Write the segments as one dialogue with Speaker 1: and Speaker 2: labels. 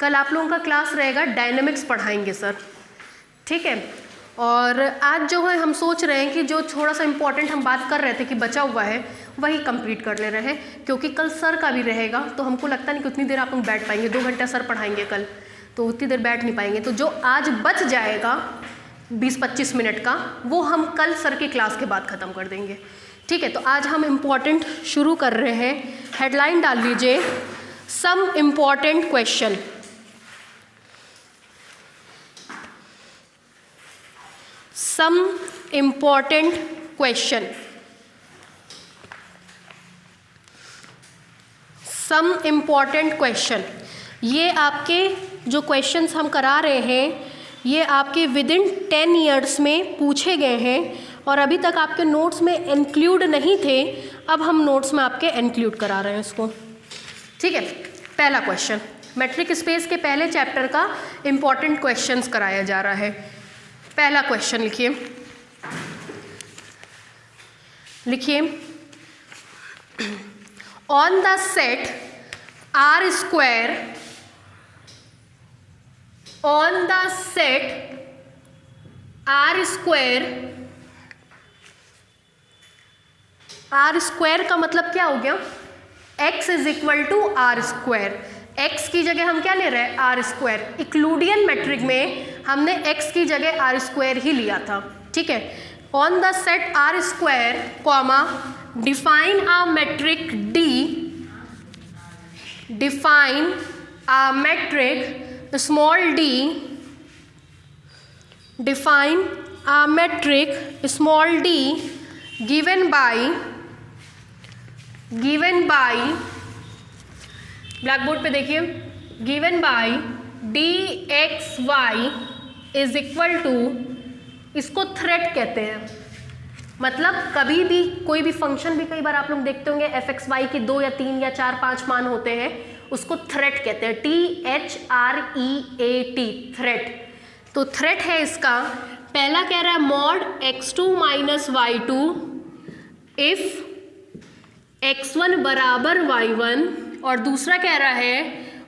Speaker 1: कल आप लोगों का क्लास रहेगा डायनेमिक्स पढ़ाएंगे सर, ठीक है। और आज जो है हम सोच रहे हैं कि जो थोड़ा सा इम्पोर्टेंट हम बात कर रहे थे कि बचा हुआ है वही कंप्लीट कर ले रहे हैं, क्योंकि कल सर का भी रहेगा तो हमको लगता नहीं कि उतनी देर आप लोग बैठ पाएंगे। 2 घंटा सर पढ़ाएंगे कल, तो उतनी देर बैठ नहीं पाएंगे। तो जो आज बच जाएगा 20-25 मिनट का, वो हम कल सर की क्लास के बाद ख़त्म कर देंगे, ठीक है। तो आज हम इम्पॉर्टेंट शुरू कर रहे हैं। हेडलाइन डाल लीजिए, some important question. Some important question, some important question. ये आपके जो क्वेश्चंस हम करा रहे हैं ये आपके विदिन 10 ईयर्स में पूछे गए हैं और अभी तक आपके नोट्स में इंक्लूड नहीं थे, अब हम नोट्स में आपके इंक्लूड करा रहे हैं इसको, ठीक है। पहला क्वेश्चन, मेट्रिक स्पेस के पहले चैप्टर का इम्पॉर्टेंट क्वेश्चंस कराया जा रहा है। पहला क्वेश्चन लिखिए, on the set R square, on the set R square, R square का मतलब क्या हो गया, x is equal to R square. x की जगह हम क्या ले रहे हैं, आर स्क्वायर। इक्लूडियन मैट्रिक में हमने x की जगह आर स्क्वायर ही लिया था, ठीक है। On the set R square comma define a metric D, define a metric small d, define a metric small d given by black board पे देखिए, given by dxy is equal to, इसको थ्रेट कहते हैं। मतलब कभी भी कोई भी फंक्शन भी कई बार आप लोग देखते होंगे fxy के 2 या 3 या 4 5 मान होते हैं, उसको थ्रेट कहते हैं, THREAT, थ्रेट। तो थ्रेट है इसका, पहला कह रहा है mod x2 minus y2 if x1 बराबर y1, और दूसरा कह रहा है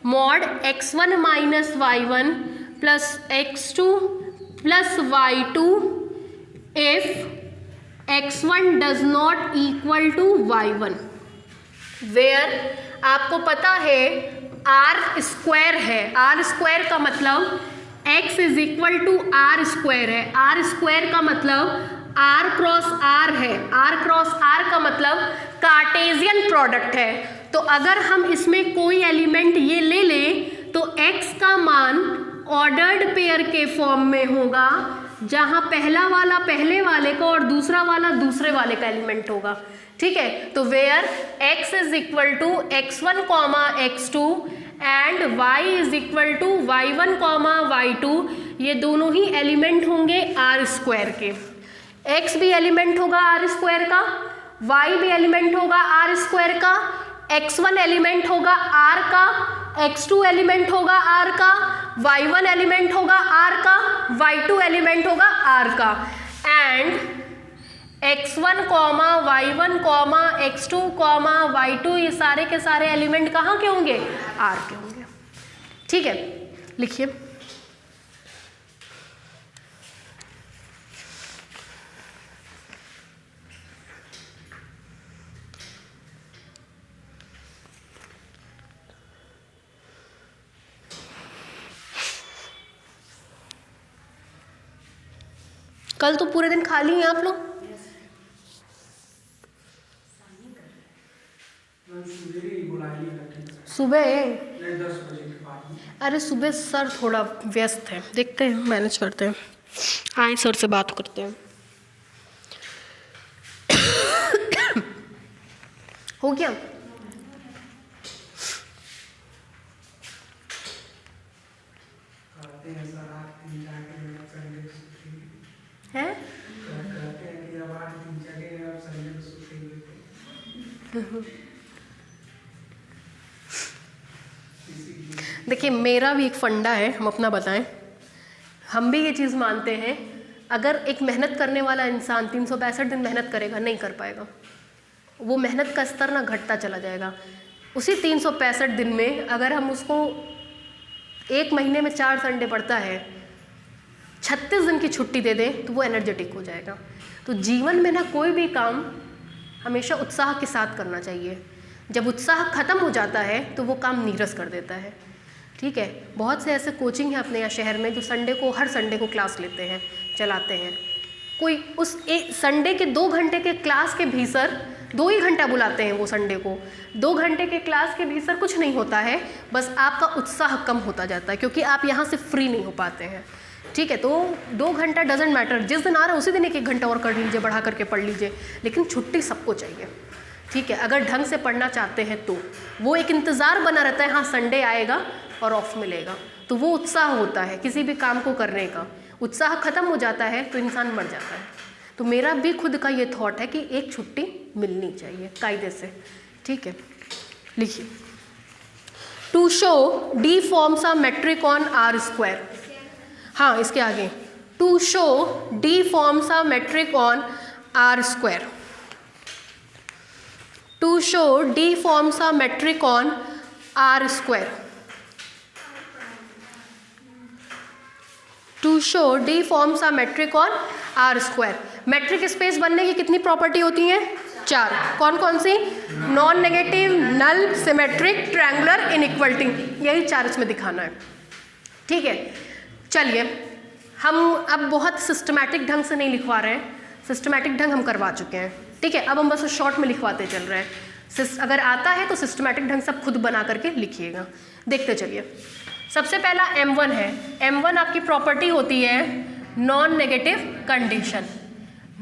Speaker 1: mod x1 minus y1 plus x2 plus y2 if x1 does not equal to y1, where आपको पता है आर स्क्वायर है। आर स्क्वायर का मतलब x is equal to R square है। आर स्क्वायर का मतलब आर क्रॉस आर है। आर क्रॉस आर का मतलब कार्टेशियन प्रोडक्ट है। तो अगर हम इसमें कोई एलिमेंट ये ले लें तो x का मान ऑर्डर्ड पेयर के फॉर्म में होगा, जहां पहला वाला पहले वाले का और दूसरा वाला दूसरे वाले का एलिमेंट होगा, ठीक है। तो where x is equal to x1 comma x2 and y is equal to y1 comma y2, ये दोनों ही एलिमेंट होंगे आर स्क्वायर के। x भी एलिमेंट होगा आर स्क्वायर का, y भी एलिमेंट होगा आर स्क्वायर का, x1 एलिमेंट होगा r का, x2 एलिमेंट होगा r का, y1 एलिमेंट होगा r का, y2 एलिमेंट होगा r का, and x1 comma y1 comma x2 comma y2 ये सारे के सारे एलिमेंट कहाँ के होंगे, r के होंगे, ठीक है। लिखिए, कल तो पूरे दिन खाली हैं आप लोग। सुबह 10 बजे के बाद। अरे सुबह सर थोड़ा व्यस्त है, देखते हैं मैनेज करते हैं, आए सर से बात करते हैं। हो गया? है? देखिए मेरा भी एक फंडा है, हम अपना बताएं, हम भी ये चीज़ मानते हैं, अगर एक मेहनत करने वाला इंसान 365 दिन मेहनत करेगा नहीं कर पाएगा, वो मेहनत का स्तर ना घटता चला जाएगा। उसी 365 दिन में अगर हम उसको एक महीने में 4 संडे पड़ता है, 36 दिन की छुट्टी दे दें तो वो एनर्जेटिक हो जाएगा। तो जीवन में ना कोई भी काम हमेशा उत्साह के साथ करना चाहिए। जब उत्साह खत्म हो जाता है तो वो काम नीरस कर देता है। ठीक है, बहुत से ऐसे कोचिंग हैं अपने यहाँ शहर में जो संडे को, हर संडे को क्लास लेते हैं, चलाते हैं। कोई उस एक संडे के 2 घंटे के क्लास के भीतर 2 ही घंटा बुलाते हैं वो संडे को, 2 घंटे के क्लास के भीतर कुछ नहीं होता है, बस आपका उत्साह कम होता जाता है क्योंकि आप यहाँ से फ्री नहीं हो पाते हैं। ठीक है, तो 2 घंटा डजेंट मैटर, जिस दिन आ रहा है उसी दिन 1 घंटा और कर लीजिए, बढ़ा करके पढ़ लीजिए, लेकिन छुट्टी सबको चाहिए। ठीक है, अगर ढंग से पढ़ना चाहते हैं तो वो एक इंतज़ार बना रहता है, हाँ संडे आएगा और ऑफ मिलेगा, तो वो उत्साह होता है किसी भी काम को करने का। उत्साह खत्म हो जाता है तो इंसान मर जाता है। तो मेरा भी खुद का ये थॉट है कि एक छुट्टी मिलनी चाहिए कायदे से। ठीक है, लिखिए, to show d forms a metric on R square. हाँ, इसके आगे, to show d forms a metric on R square. To show d forms a metric on R square. To show d forms a metric on R square. Metric space बनने की कितनी property होती हैं? 4। कौन कौन सी? Non negative, null, symmetric, triangular, inequality, यही 4 इसमें दिखाना है। ठीक है, चलिए हम अब बहुत सिस्टमैटिक ढंग से नहीं लिखवा रहे हैं, सिस्टमैटिक ढंग हम करवा चुके हैं। ठीक है, अब हम बस शॉर्ट में लिखवाते चल रहे हैं। अगर आता है तो सिस्टमैटिक ढंग से खुद बना करके लिखिएगा। देखते चलिए, सबसे पहला M1 है। M1 आपकी प्रॉपर्टी होती है non negative condition.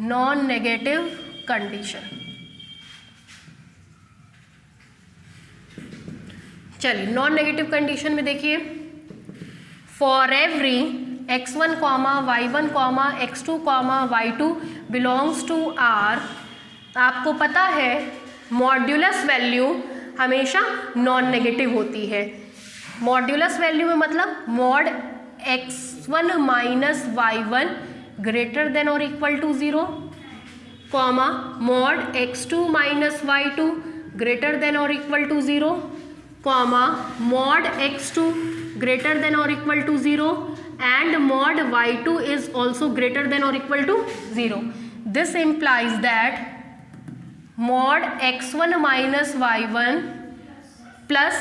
Speaker 1: Non negative condition, चलिए नॉन नेगेटिव कंडीशन में देखिए, for every x1, y1, x2, y2 belongs to R, आपको पता है मॉड्यूलस वैल्यू हमेशा नॉन नेगेटिव होती है। मॉड्यूलस वैल्यू में मतलब mod x1 minus y1 greater than और equal to 0, comma mod x2 minus y2 greater than और equal to 0, comma mod x2 greater than और equal to 0 and mod y2 is also greater than or equal to 0. This implies that mod x1 minus y1 plus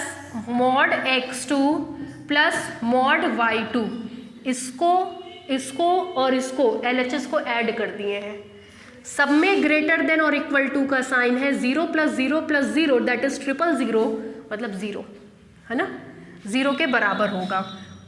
Speaker 1: mod x2 plus mod y2, इसको और इसको LHS को add कर दिए हैं। सब में ग्रेटर देन और इक्वल टू का साइन है, 0 + 0 + 0 दैट इज 000, मतलब 0 है ना, 0 के बराबर होगा।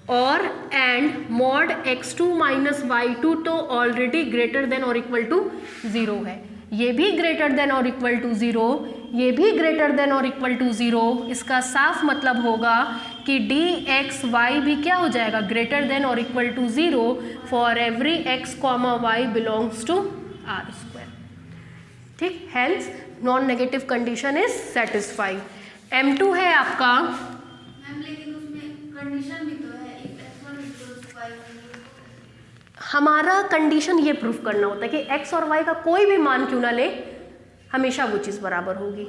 Speaker 1: और and mod x2 minus y2 तो ऑलरेडी ग्रेटर देन और इक्वल टू 0 है, ये भी ग्रेटर देन और इक्वल टू 0, ये भी ग्रेटर देन और इक्वल टू 0। इसका साफ मतलब होगा कि dxy भी क्या हो जाएगा, ग्रेटर देन और equal to 0 for every x, y belongs to r square. ठीक, hence non negative condition is satisfied. M2 है आपका,
Speaker 2: लेकिन उसमें कंडीशन भी तो है,
Speaker 1: हमारा कंडीशन ये प्रूफ करना होता है कि x और y का कोई भी मान क्यों ना ले, हमेशा वो चीज़ बराबर होगी।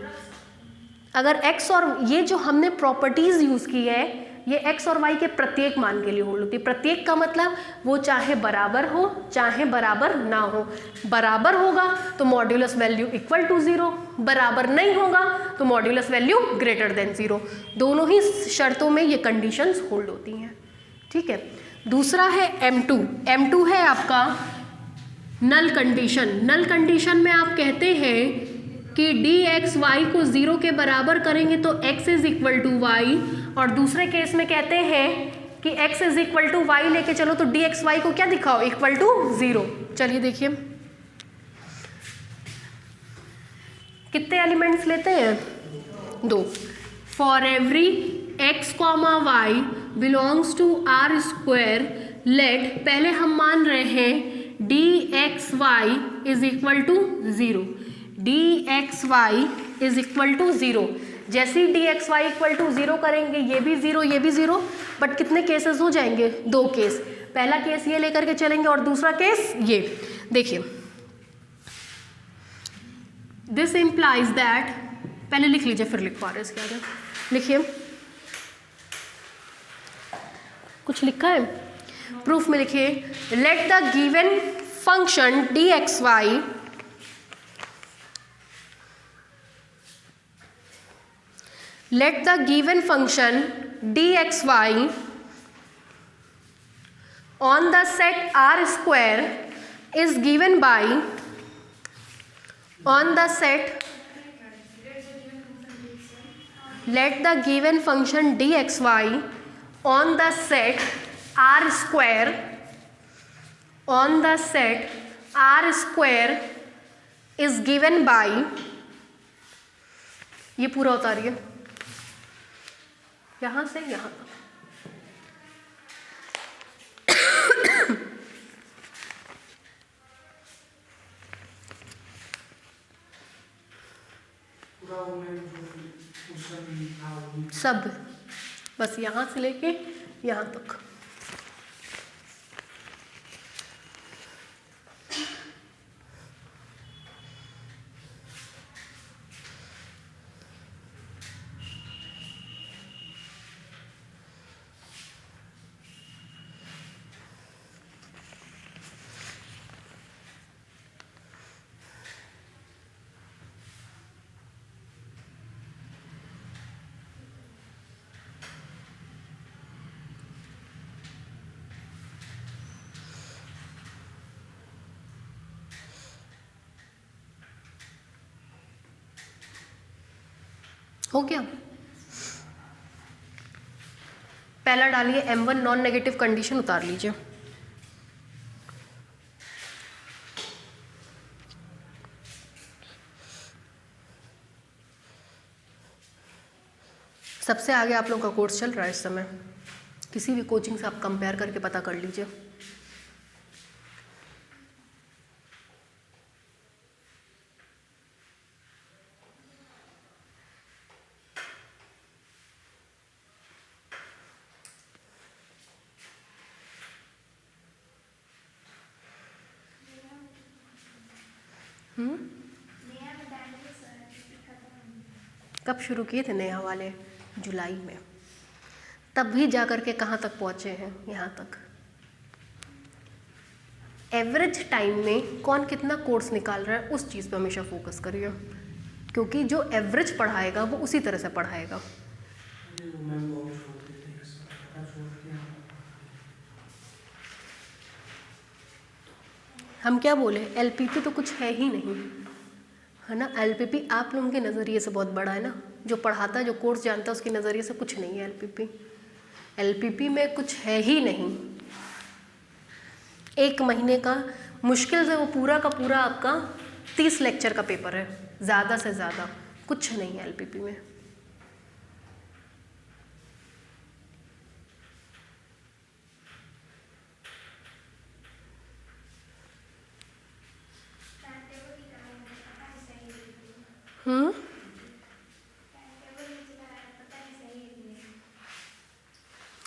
Speaker 1: अगर x और ये जो हमने प्रॉपर्टीज़ यूज़ की है, ये x और y के प्रत्येक मान के लिए होल्ड होती है। प्रत्येक का मतलब वो चाहे बराबर हो चाहे बराबर ना हो। बराबर होगा तो मॉड्यूलस वैल्यू इक्वल टू 0, बराबर नहीं होगा तो मॉड्यूलस वैल्यू ग्रेटर देन 0। दोनों ही शर्तों में ये कंडीशंस होल्ड होती हैं। ठीक है, दूसरा है M2। M2 है आपका नल कंडीशन। नल कंडीशन में आप कहते हैं कि dxy को 0 के बराबर करेंगे तो x is equal to y, और दूसरे केस में कहते हैं कि x is equal to y लेके चलो तो dxy को क्या दिखाओ, इक्वल टू 0। चलिए देखिए कितने एलिमेंट्स लेते हैं, 2। For every x, y belongs to R square, let, पहले हम मान रहे हैं dxy is equal to 0, dxy is equal to 0। जैसे ही dxy इक्वल टू 0 करेंगे, ये भी 0 ये भी 0, बट कितने केसेस हो जाएंगे, 2 केस। पहला केस ये लेकर के चलेंगे और दूसरा केस ये। देखिए दिस इम्प्लाइज दैट, पहले लिख लीजिए फिर लिखवा रहे इसके आगे। लिखिए कुछ लिखा है? प्रूफ में लिखिए, let the given function dxy let the given function dxy on the set R square is given by on the set let the given function dxy on the set R square on the set R square is given by, ये पूरा उतारिए यहाँ से यहाँ तक। सब बस यहाँ से लेके यहाँ तक। हो गया? पहला डालिए M1 नॉन नेगेटिव कंडीशन उतार लीजिए। सबसे आगे आप लोगों का कोर्स चल रहा है इस समय, किसी भी कोचिंग से आप कंपेयर करके पता कर लीजिए। कब शुरू किए थे नया वाले? जुलाई में। तब भी जा कर के कहाँ तक पहुँचे हैं? यहाँ तक। एवरेज टाइम में कौन कितना कोर्स निकाल रहा है उस चीज़ पे हमेशा फोकस करिए, क्योंकि जो एवरेज पढ़ाएगा वो उसी तरह से पढ़ाएगा। हम क्या बोले, एलपीपी तो कुछ है ही नहीं, है ना। एलपीपी आप लोगों के नज़रिए से बहुत बड़ा है ना, जो पढ़ाता है जो कोर्स जानता है उसके नज़रिए से कुछ नहीं है एलपीपी। एलपीपी में कुछ है ही नहीं। 1 महीने का मुश्किल से वो पूरा का पूरा आपका 30 लेक्चर का पेपर है, ज़्यादा से ज़्यादा। कुछ नहीं है एलपीपी में।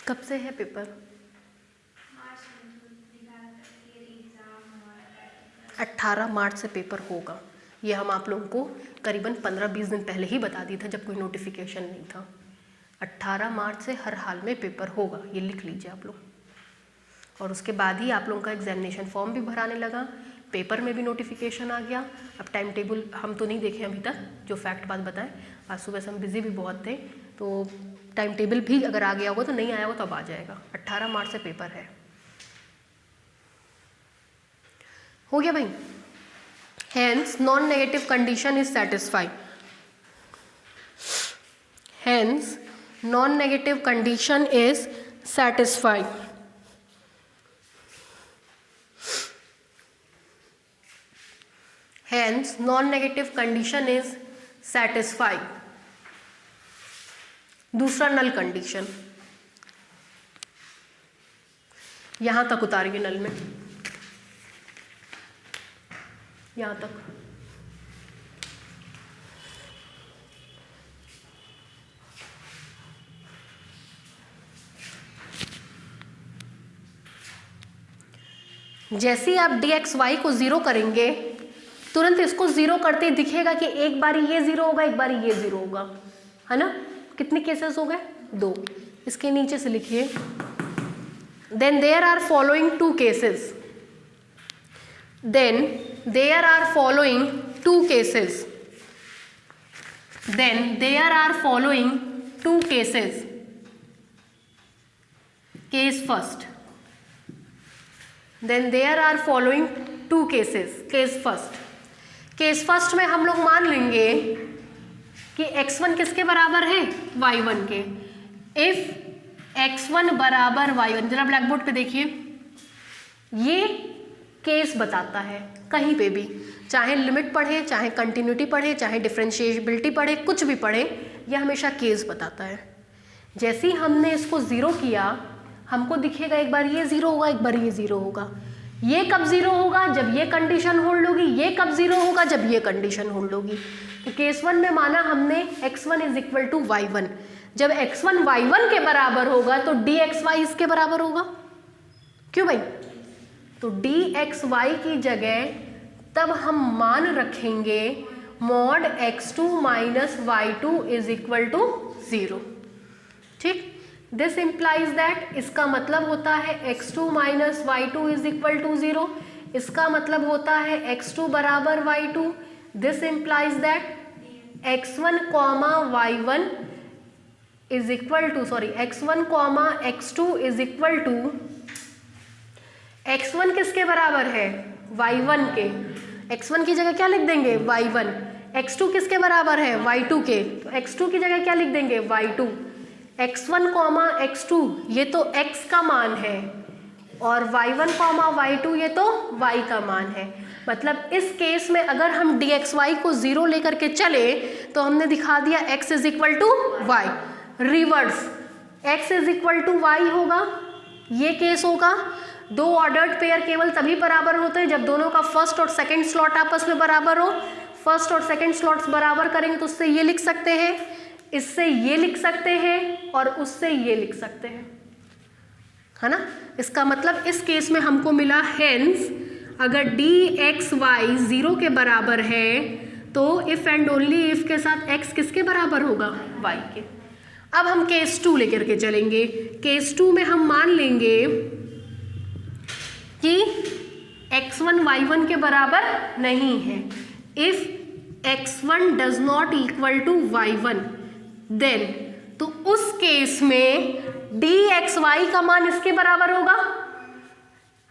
Speaker 1: कब से है पेपर? 18 मार्च से पेपर होगा। ये हम आप लोगों को करीबन 15-20 दिन पहले ही बता दिया था जब कोई नोटिफिकेशन नहीं था। 18 मार्च से हर हाल में पेपर होगा, ये लिख लीजिए आप लोग। और उसके बाद ही आप लोगों का एग्जामिनेशन फॉर्म भी भराने लगा, पेपर में भी नोटिफिकेशन आ गया। अब टाइम टेबल हम तो नहीं देखे अभी तक, जो फैक्ट बात बताएं। आज सुबह से हम बिज़ी भी बहुत थे, तो टाइम टेबल भी अगर आ गया होगा तो नहीं आया होगा तो अब आ जाएगा। 18 मार्च से पेपर है। हो गया भाई? Hence non-negative condition is satisfied. Hence non-negative condition is satisfied. Hence non-negative condition is satisfied. दूसरा नल कंडीशन, यहां तक उतारिए नल में, यहाँ तक। जैसे ही आप dxy को 0 करेंगे, तुरंत इसको 0 करते ही दिखेगा कि एक बारी ये 0 होगा, एक बारी ये 0 होगा, है ना। कितने केसेस हो गए? 2। इसके नीचे से लिखिए then there are following two cases. Then there are following two cases. Then there are following two cases. Case first. Then there are following two cases. Case first. Case first में हम लोग मान लेंगे कि x1 किसके बराबर है, y1 के. इफ x1 बराबर y1, जरा ब्लैक बोर्ड पे देखिए, ये केस बताता है कहीं पे भी, चाहे लिमिट पढ़े, चाहे कंटिन्यूटी पढ़े, चाहे डिफरेंशिएबिलिटी पढ़े, कुछ भी पढ़े, ये हमेशा केस बताता है. जैसे ही हमने इसको ज़ीरो किया, हमको दिखेगा एक बार ये ज़ीरो होगा, एक बार ये ज़ीरो होगा. ये कब ज़ीरो होगा, जब ये कंडीशन होल्ड होगी. ये कब ज़ीरो होगा, जब ये कंडीशन होल्ड होगी. तो केस वन में माना हमने x1 is equal to y1. जब x1 y1 के बराबर होगा तो dxy इसके बराबर होगा. क्यों भाई? तो dxy की जगह तब हम मान रखेंगे mod x2 minus y2 is equal to 0. ठीक, दिस इम्प्लाइज दैट, इसका मतलब होता है x2 minus y2 is equal to 0. इसका मतलब होता है x2 बराबर y2. This implies that x1 comma y1 is equal to x1 comma x2 is equal to, x1 किसके बराबर है, y1 के. x1 की जगह क्या लिख देंगे, y1. x2 किसके बराबर है, y2 के. तो x2 की जगह क्या लिख देंगे, y2. x1 कॉमा x2 ये तो x का मान है, और y1 कॉमा y2 ये तो y का मान है. मतलब इस केस में अगर हम dxy को 0 लेकर के चले तो हमने दिखा दिया x is equal to y. Reverse x is equal to y होगा, ये केस होगा. दो ऑर्डर्ड पेयर केवल तभी बराबर होते हैं जब दोनों का फर्स्ट और सेकंड स्लॉट आपस में बराबर हो. फर्स्ट और सेकंड स्लॉट्स बराबर करेंगे तो उससे ये लिख सकते हैं, इससे ये लिख सकते हैं, और उससे ये लिख सकते हैं, है ना. इसका मतलब इस केस में हमको मिला हेंस अगर dxy 0 के बराबर है तो इफ एंड ओनली इफ के साथ x किसके बराबर होगा, y के. अब हम केस 2 लेकर के चलेंगे. केस 2 में हम मान लेंगे कि x1 y1 के बराबर नहीं है. If x1 does not equal to y1 then, तो उस केस में dxy का मान इसके बराबर होगा,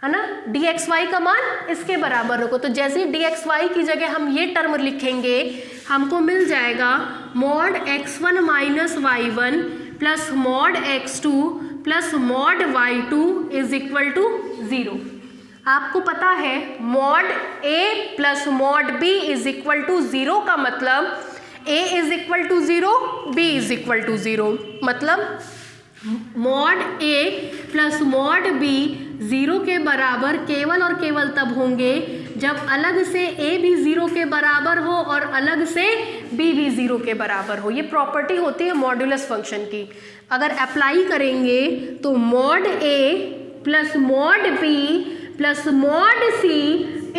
Speaker 1: है ना. dxy का मान इसके बराबर होगा. तो जैसे dxy की जगह हम ये टर्म लिखेंगे, हमको मिल जाएगा mod x1 minus y1 plus mod x2 plus mod y2 is equal to 0. आपको पता है mod a plus mod b is equal to 0 का मतलब a is equal to 0, b is equal to 0. मतलब mod a plus mod b 0 के बराबर केवल और केवल तब होंगे जब अलग से a भी 0 के बराबर हो और अलग से b भी 0 के बराबर हो. ये प्रॉपर्टी होती है मॉड्यूलस फंक्शन की. अगर अप्लाई करेंगे तो mod a plus mod b plus mod c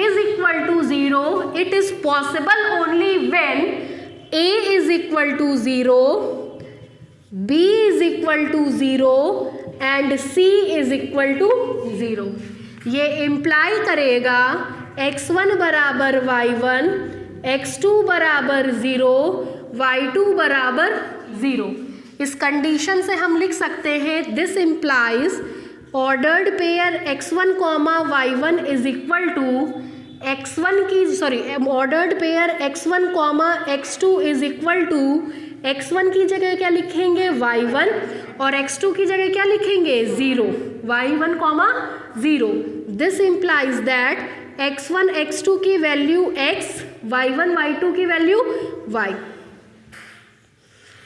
Speaker 1: is equal to 0. It is possible only when a is equal to 0, b is equal to 0 and c is equal to 0. ये imply करेगा x1 बराबर y1, x2 बराबर 0, y2 बराबर 0. इस condition से हम लिख सकते हैं this implies ordered pair x1 comma y1 is equal to ordered pair x1 comma x2 is equal to x1 की जगह क्या लिखेंगे, y1, और x2 की जगह क्या लिखेंगे, 0, y1 comma 0. This implies that x1 x2 की वैल्यू x, y1 y2 की वैल्यू y.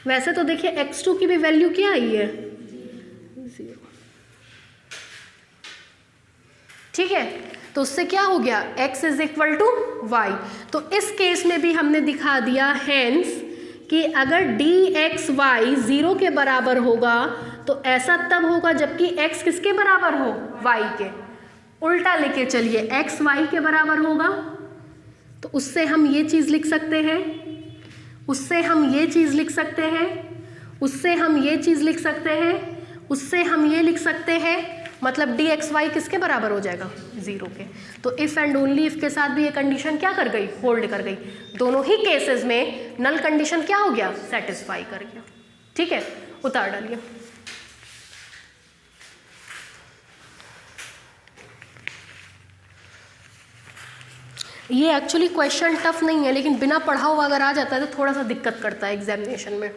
Speaker 1: वैसे तो देखिए x2 की भी वैल्यू क्या आई है, 0. ठीक है, तो उससे क्या हो गया, x is equal to y. तो इस केस में भी हमने दिखा दिया हेंस कि अगर dxy 0 के बराबर होगा तो ऐसा तब होगा जबकि x किसके बराबर हो, y के. उल्टा लेके चलिए, x y के बराबर होगा तो उससे हम ये चीज़ लिख सकते हैं, उससे हम ये चीज़ लिख सकते हैं, उससे हम ये चीज़ लिख सकते हैं, उससे हम ये लिख सकते हैं, मतलब डी एक्स वाई किसके बराबर हो जाएगा, 0 के। तो इफ़ एंड ओनली इफ़ के साथ भी ये कंडीशन क्या कर गई, होल्ड कर गई। दोनों ही केसेस में नल कंडीशन क्या हो गया, सेटिस्फाई कर गया। ठीक है, उतार डालिए। ये एक्चुअली क्वेश्चन टफ नहीं है, लेकिन बिना पढ़ा हुआ अगर आ जाता है तो थोड़ा सा दिक्कत करता है एग्जामिनेशन में।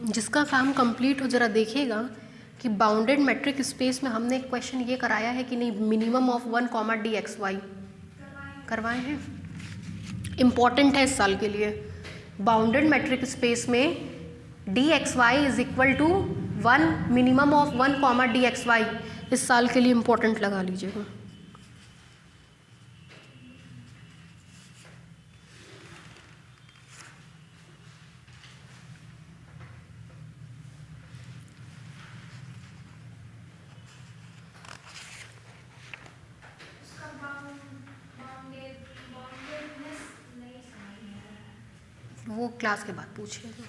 Speaker 1: जिसका काम कंप्लीट हो जरा देखिएगा कि बाउंडेड मैट्रिक स्पेस में हमने एक क्वेश्चन ये कराया है कि नहीं, minimum of 1 comma d x y करवाए हैं। इम्पॉर्टेंट है इस साल के लिए। बाउंडेड मैट्रिक स्पेस में d x y is equal to 1 minimum of 1 comma d x y, इस साल के लिए इम्पोर्टेंट लगा लीजिएगा। वो क्लास के बाद पूछिएगा।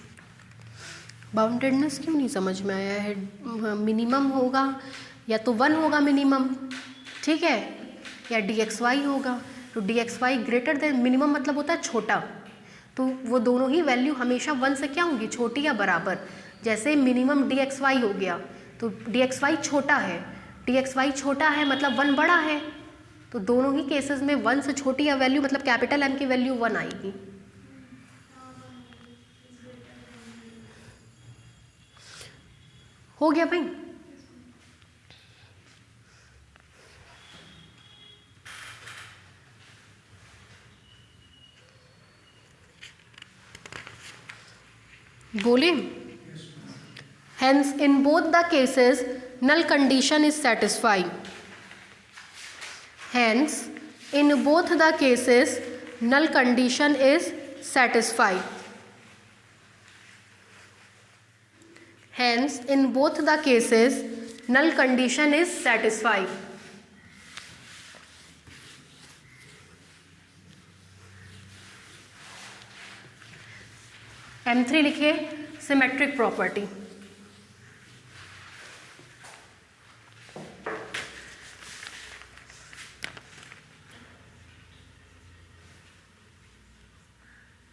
Speaker 1: बाउंडेडनेस क्यों नहीं समझ में आया है? मिनिमम होगा या तो 1 होगा मिनिमम, ठीक है, या डी एक्स वाई होगा। तो d x y greater than, minimum मतलब होता है छोटा, तो वो दोनों ही वैल्यू हमेशा 1 से क्या होंगी, छोटी या बराबर। जैसे मिनिमम डी एक्स वाई हो गया तो डी एक्स वाई छोटा है, डी एक्स वाई छोटा है मतलब 1 बड़ा है, तो दोनों ही केसेस में 1 से छोटी या वैल्यू मतलब कैपिटल एम की वैल्यू 1 आएगी। हो गया भाई? बोले, hence in both the cases null condition is satisfied. Hence in both the cases null condition is satisfied. Hence in both the cases null condition is satisfied. M3 लिखिए, symmetric property.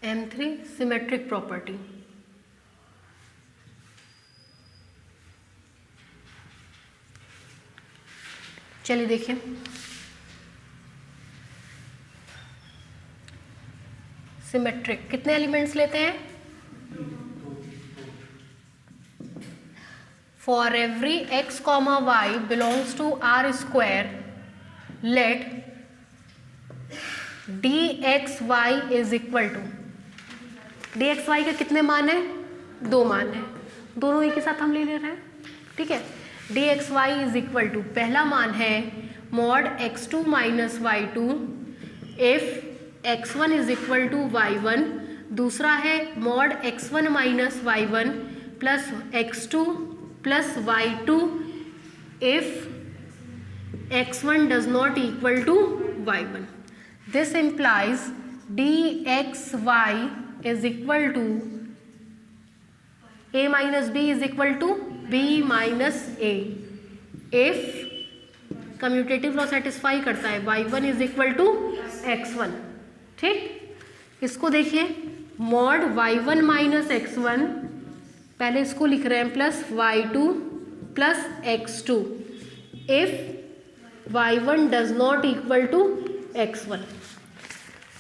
Speaker 1: M3 symmetric property. चलिए देखिए, symmetric कितने elements लेते हैं? For every x comma y belongs to R square, let dxy is equal to, dxy के कितने मान हैं? 2 मान हैं, दोनों एक ही साथ हम ले रहे हैं, ठीक है। dxy is equal to, पहला मान है mod x2 minus y2 if x1 is equal to y1, दूसरा है mod x1 minus y1 plus x2 plus y2 if x1 does not equal to y1. This implies dxy is equal to a minus b is equal to b minus a. If commutative law satisfy करता है y1 is equal to x1. ठीक, इसको देखिए mod y1 minus x1, पहले इसको लिख रहे हैं plus y2 plus x2 if y1 does not equal to x1.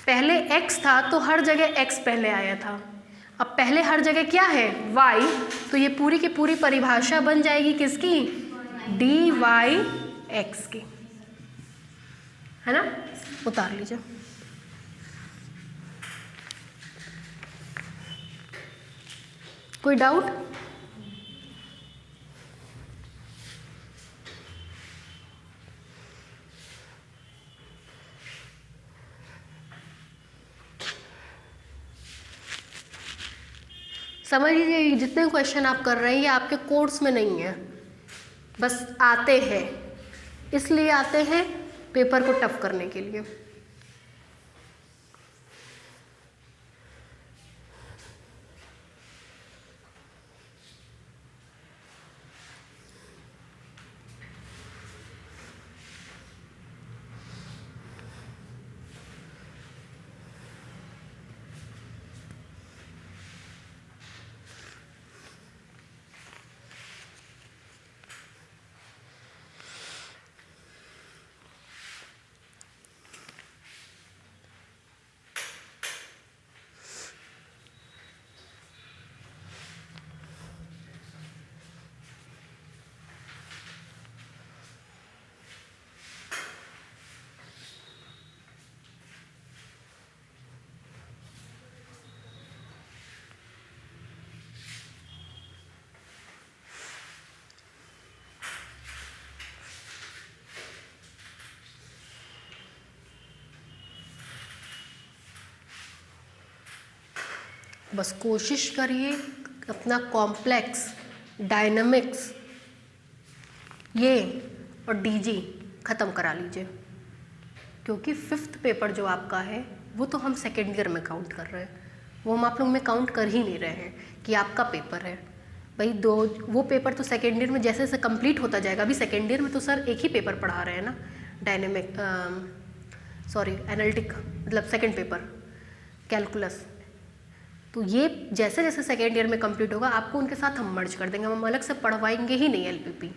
Speaker 1: पहले x था तो हर जगह x पहले आया था, अब पहले हर जगह क्या है y, तो ये पूरी की पूरी परिभाषा बन जाएगी किसकी, dy x की, है ना. उतार लीजिए. कोई डाउट? समझ लीजिए जितने क्वेश्चन आप कर रहे हैं ये आपके कोर्स में नहीं है, बस आते हैं, इसलिए आते हैं पेपर को टफ करने के लिए. बस कोशिश करिए अपना कॉम्प्लेक्स, डायनामिक्स ये और डीजी ख़त्म करा लीजिए, क्योंकि फिफ्थ पेपर जो आपका है वो तो हम सेकेंड ईयर में काउंट कर रहे हैं, वो हम आप लोग में काउंट कर ही नहीं रहे हैं कि आपका पेपर है भाई. वो पेपर तो सेकेंड ईयर में जैसे जैसे कंप्लीट होता जाएगा. अभी सेकेंड ईयर में तो सर एक ही पेपर पढ़ा रहे हैं ना, एनालिटिक मतलब सेकेंड पेपर कैलकुलस. तो ये जैसे जैसे सेकेंड ईयर में कंप्लीट होगा आपको उनके साथ हम मर्ज कर देंगे, हम अलग से पढ़वाएंगे ही नहीं एलपीपी,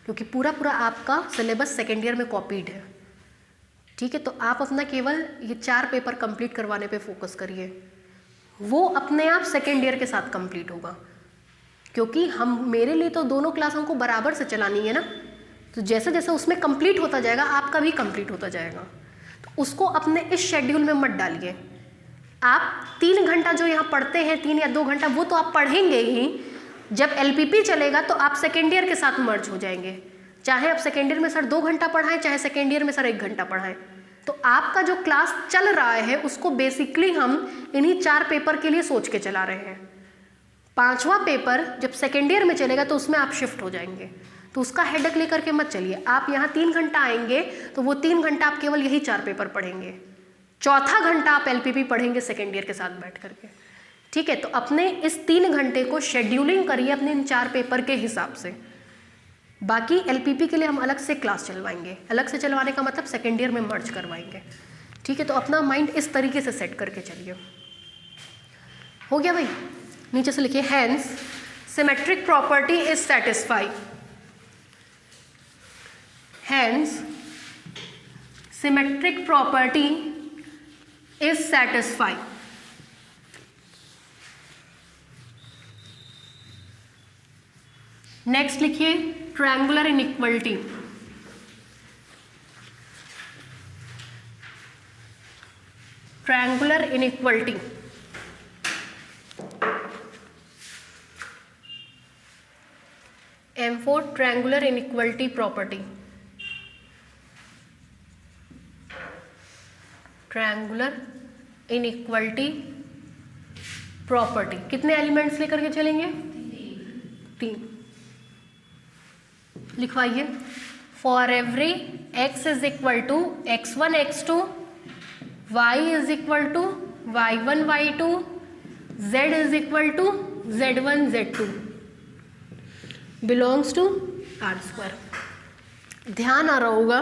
Speaker 1: क्योंकि पूरा आपका सिलेबस सेकेंड ईयर में कॉपीड है. ठीक है, तो आप अपना केवल ये 4 पेपर कंप्लीट करवाने पे फोकस करिए, वो अपने आप सेकेंड ईयर के साथ कंप्लीट होगा, क्योंकि मेरे लिए तो दोनों क्लास हमको बराबर से चलानी है ना. तो जैसे जैसे उसमें कंप्लीट होता जाएगा आपका भी कंप्लीट होता जाएगा. तो उसको अपने इस शेड्यूल में मत डालिए. आप 3 घंटा जो यहाँ पढ़ते हैं, 3 या 2 घंटा, वो तो आप पढ़ेंगे ही. जब एलपीपी चलेगा तो आप सेकेंड ईयर के साथ मर्ज हो जाएंगे, चाहे आप सेकेंड ईयर में सर 2 घंटा पढ़ाएं, चाहे सेकेंड ईयर में सर 1 घंटा पढ़ाएं. तो आपका जो क्लास चल रहा है उसको बेसिकली हम इन्हीं 4 पेपर के लिए सोच के चला रहे हैं. 5वां पेपर जब सेकेंड ईयर में चलेगा तो उसमें आप शिफ्ट हो जाएंगे, तो उसका हेडेक लेकर के मत चलिए. आप यहाँ 3 घंटा आएंगे तो वो 3 घंटा आप केवल यही 4 पेपर पढ़ेंगे, चौथा घंटा आप एलपीपी पढ़ेंगे सेकेंड ईयर के साथ बैठ करके. ठीक है, तो अपने इस 3 घंटे को शेड्यूलिंग करिए अपने इन 4 पेपर के हिसाब से. बाकी एलपीपी के लिए हम अलग से क्लास चलवाएंगे, अलग से चलवाने का मतलब सेकेंड ईयर में मर्ज करवाएंगे. ठीक है, तो अपना माइंड इस तरीके से सेट करके चलिए. हो गया भाई? नीचे से लिखिए hence symmetric property is satisfied. Hence symmetric property is satisfied. Next लिखिए triangular inequality. Triangular inequality M4 triangular inequality property. Triangular inequality property. कितने एलिमेंट्स लेकर के चलेंगे? 3। लिखवाइए। For every x is equal to x1 x2, y is equal to y1 y2, z is equal to z1 z2 belongs to R square. ध्यान आ रहा होगा,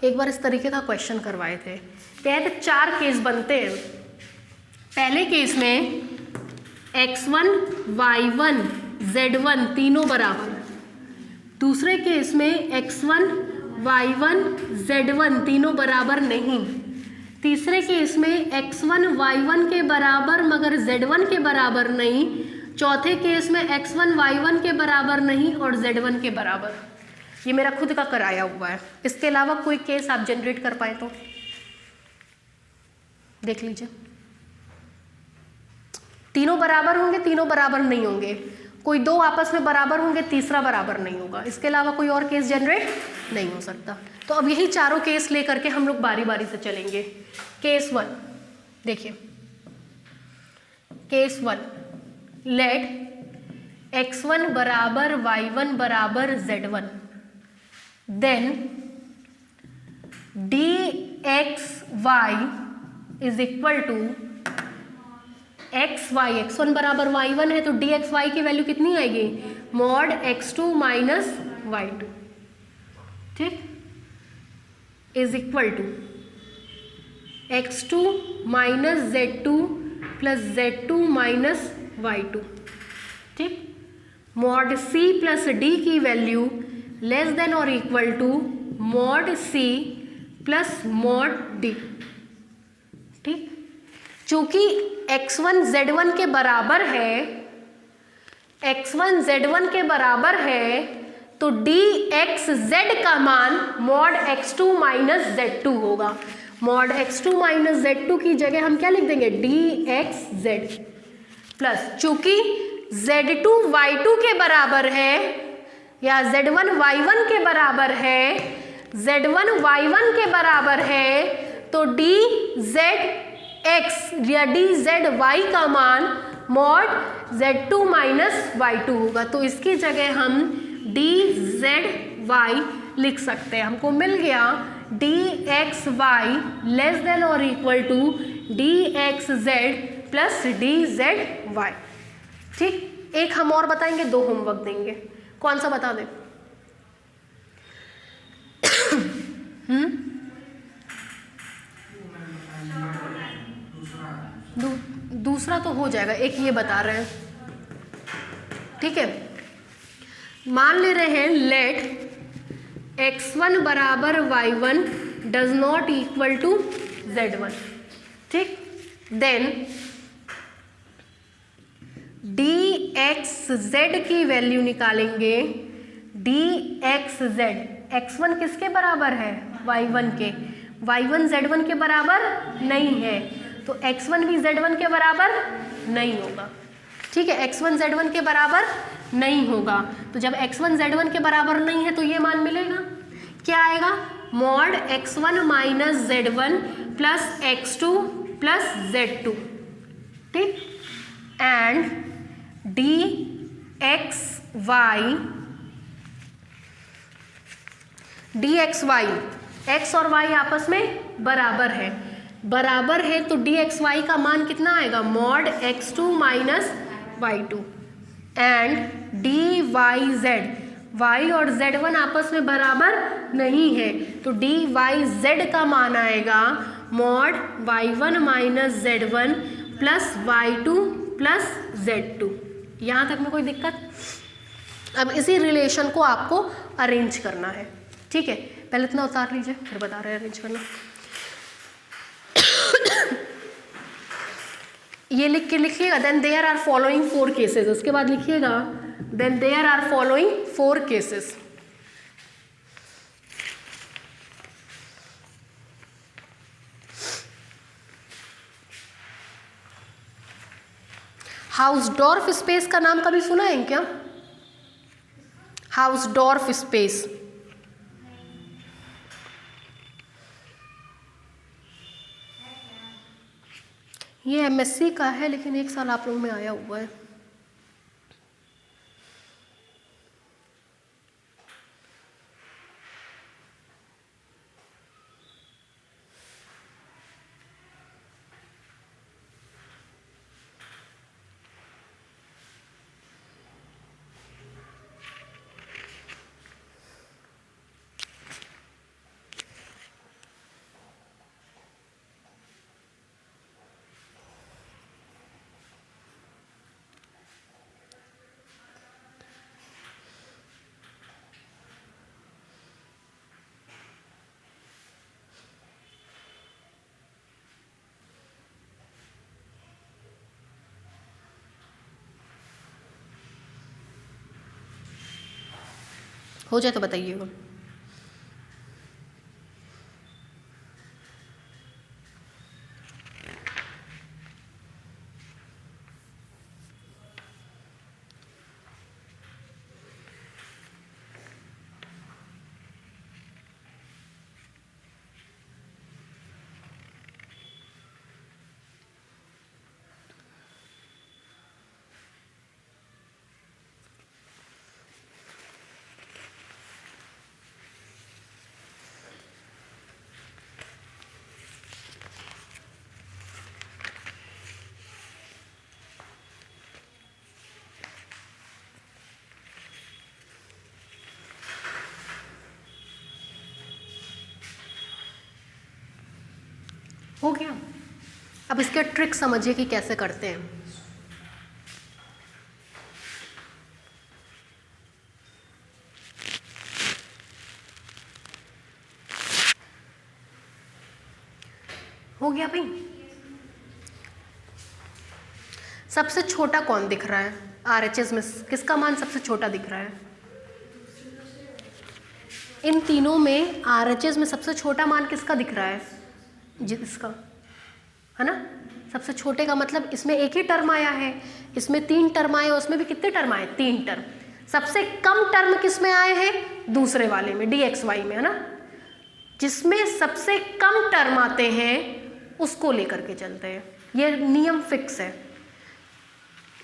Speaker 1: एक बार इस तरीके का क्वेश्चन करवाए थे। कहते 4 केस बनते हैं। पहले केस में x1 y1 z1 तीनों बराबर। दूसरे केस में x1 y1 z1 तीनों बराबर नहीं। तीसरे केस में x1 y1 के बराबर मगर z1 के बराबर नहीं। चौथे केस में x1 y1 के बराबर नहीं और z1 के बराबर। ये मेरा खुद का कराया हुआ है। इसके अलावा कोई केस आप जनरेट कर पाए तो देख लीजिए। तीनों बराबर होंगे, तीनों बराबर नहीं होंगे, कोई 2 आपस में बराबर होंगे, तीसरा बराबर नहीं होगा। इसके अलावा कोई और केस जनरेट नहीं हो सकता। तो अब यही चारों केस लेकर के हम लोग बारी बारी से चलेंगे। केस 1 देखिए। केस 1, लेट x1 बराबर y1 बराबर z1, then dxy is equal to xy। x1 बराबर y1 है तो dxy की वैल्यू कितनी आएगी? मॉड x2 माइनस y2, ठीक, is equal to x2 minus z2 plus z2 minus y2, ठीक। मॉड c प्लस d की वैल्यू लेस देन और equal to mod c plus mod d, ठीक। चूंकि x1 z1 के बराबर है, x1 z1 के बराबर है तो dxz का मान मॉड x2 माइनस z2 होगा। मॉड x2 माइनस z2 की जगह हम क्या लिख देंगे? dxz प्लस, चूंकि z2 y2 के बराबर है या z1 y1 के बराबर है, z1 y1 के बराबर है तो dz या dzy का मान मॉड z2 माइनस y2 होगा। तो इसकी जगह हम dzy लिख सकते हैं। हमको मिल गया dxy लेस देन और equal to dxz plus dzy, ठीक। एक हम और बताएंगे, 2 होमवर्क देंगे। कौन सा बता दें? दूसरा तो हो जाएगा, एक ये बता रहे हैं, ठीक है। मान ले रहे हैं लेट x1 बराबर y1 does not equal to z1, ठीक। देन dxz की वैल्यू निकालेंगे। dxz, x1 किसके बराबर है? y1 के। y1 z1 के बराबर नहीं है तो x1 भी z1 के बराबर नहीं होगा, ठीक है। x1 z1 के बराबर नहीं होगा तो जब x1 z1 के बराबर नहीं है तो ये मान मिलेगा, क्या आएगा? Mod x1 minus z1 plus x2 plus z2, ठीक। एंड dxy x और y आपस में बराबर है तो dxy का मान कितना आएगा? Mod x2 minus y2 and dyz, y और z1 आपस में बराबर नहीं है तो dyz का मान आएगा mod y1 minus z1 plus y2 plus z2। यहाँ तक में कोई दिक्कत? अब इसी रिलेशन को आपको अरेंज करना है, ठीक है। पहले इतना उतार लीजिए, फिर बता रहे हैं अरेंज करना। ये लिख के लिखिएगा, then there are following 4 cases. उसके बाद लिखिएगा then there are following 4 cases. Hausdorff space का नाम कभी सुना है क्या? हाउसडॉर्फ स्पेस, ये MSc का है लेकिन 1 साल आप लोग में आया हुआ है। हो जाए तो बताइएगा। हो गया। अब इसके ट्रिक समझिए कि कैसे करते हैं। हो गया भाई। सबसे छोटा कौन दिख रहा है RHS में? किसका मान सबसे छोटा दिख रहा है? इन तीनों में RHS में सबसे छोटा मान किसका दिख रहा है? इसका, है ना। सबसे छोटे का मतलब इसमें एक ही टर्म आया है, इसमें 3 टर्म आए, उसमें भी कितने टर्म आए? 3 टर्म। सबसे कम टर्म किस में आए हैं? दूसरे वाले में, dxy में, है ना। जिसमें सबसे कम टर्म आते हैं उसको लेकर के चलते हैं, ये नियम फिक्स है।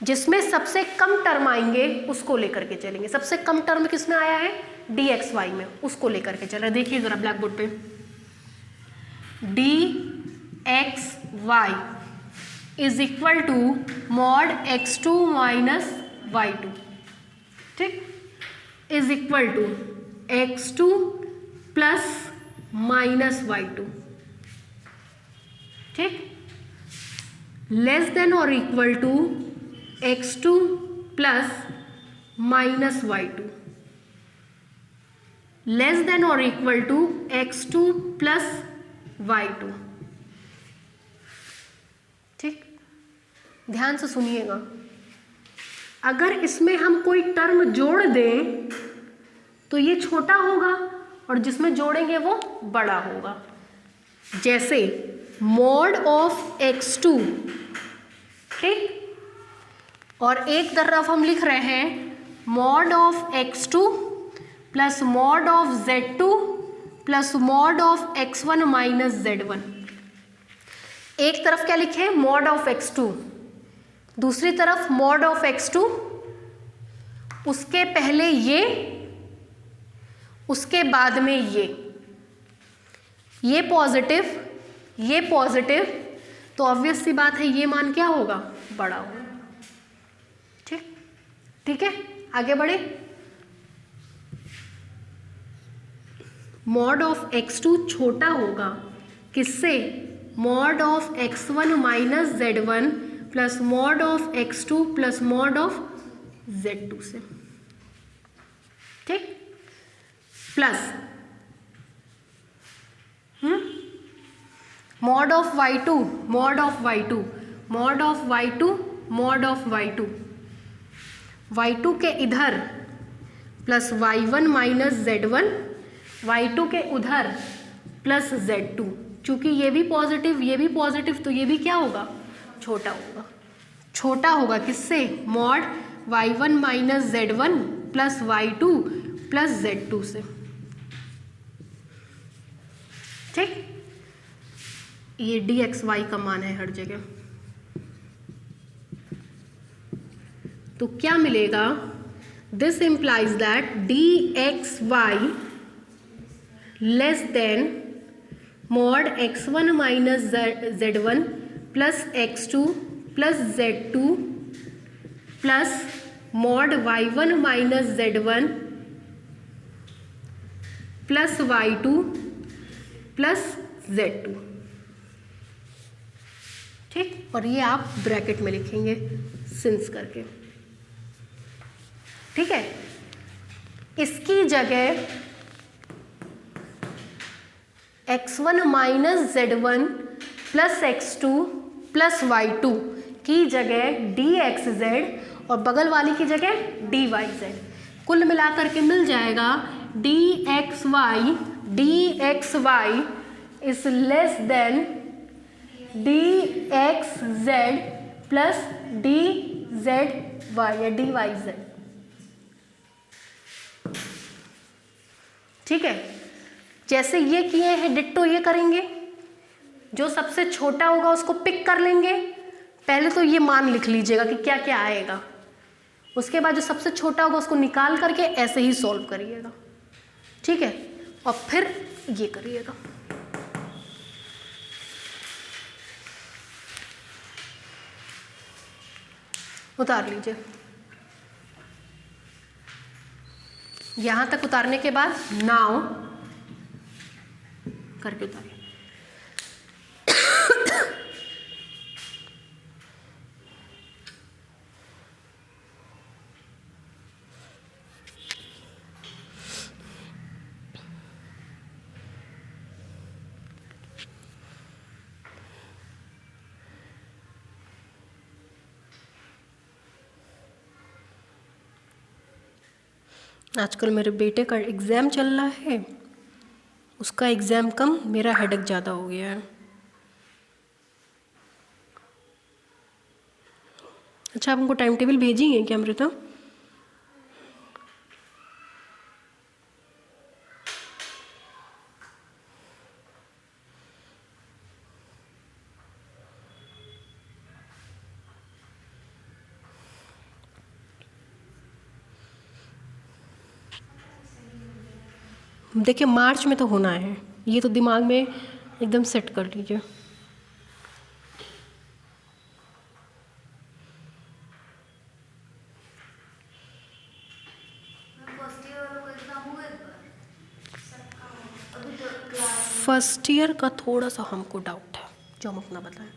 Speaker 1: जिसमें सबसे कम टर्म आएंगे उसको लेकर के चलेंगे। सबसे कम टर्म किस में आया है? dxy में, उसको लेकर के चल रहे। देखिए जरा ब्लैक बोर्ड पे, dxy is equal to mod x2 minus y2, ठीक, is equal to x2 plus minus y2, ठीक, लेस देन और equal to x2 plus minus y2, less than और equal to x2 plus y2, ठीक। ध्यान से सुनिएगा, अगर इसमें हम कोई टर्म जोड़ दें तो ये छोटा होगा और जिसमें जोड़ेंगे वो बड़ा होगा। जैसे मॉड ऑफ x2, ठीक, और एक तरफ हम लिख रहे हैं mod of x2 plus mod of z2 plus mod of x1 minus z1। एक तरफ क्या लिखे? मॉड ऑफ x2, दूसरी तरफ मॉड ऑफ x2, उसके पहले ये, उसके बाद में ये पॉजिटिव, ये पॉजिटिव, तो ऑब्वियस सी बात है ये मान क्या होगा? बड़ा होगा, ठीक, ठीक है। आगे बढ़े। मॉड ऑफ x2 छोटा होगा किससे? Mod of x1 minus z1 plus mod of x2 plus mod of z2 से, ठीक, plus mod of y2, mod of y2, mod of y2, mod of y2, y2 के इधर plus y1 minus z1, y2 के उधर plus z2। चूंकि ये भी positive, ये भी पॉजिटिव, तो ये भी क्या होगा? छोटा होगा। छोटा होगा किससे? Mod y1 minus z1 plus y2 plus z2 से, ठीक। ये dxy का मान है हर जगह। तो क्या मिलेगा, this implies that dxy less then mod x1 minus z1 plus x2 plus z2 plus mod y1 minus z1 plus y2 plus z2। ठीक, और ये आप ब्रैकेट में लिखेंगे सिंस करके। ठीक है, इसकी जगह x1 minus z1 plus x2 plus y2 की जगह dxz और बगल वाली की जगह dyz, कुल मिलाकर के मिल जाएगा dxy is less then dxz plus dzy या dyz। ठीक है, जैसे ये किए हैं डिट्टो ये करेंगे, जो सबसे छोटा होगा उसको पिक कर लेंगे। पहले तो ये मान लिख लीजिएगा कि क्या क्या आएगा, उसके बाद जो सबसे छोटा होगा उसको निकाल करके ऐसे ही सॉल्व करिएगा। ठीक है, और फिर ये करिएगा। उतार लीजिए, यहां तक उतारने के बाद नाउ करके उतारिए। आजकल मेरे बेटे का एग्ज़ाम चल रहा है, उसका एग्ज़ाम कम, मेरा हेडेक ज़्यादा हो गया है। अच्छा, आप हमको टाइम टेबल भेजिए क्या अमृता? देखिए मार्च में तो होना है, ये तो दिमाग में एकदम सेट कर लीजिए। फर्स्ट ईयर का थोड़ा सा हमको डाउट है, जो हम अपना बताएं।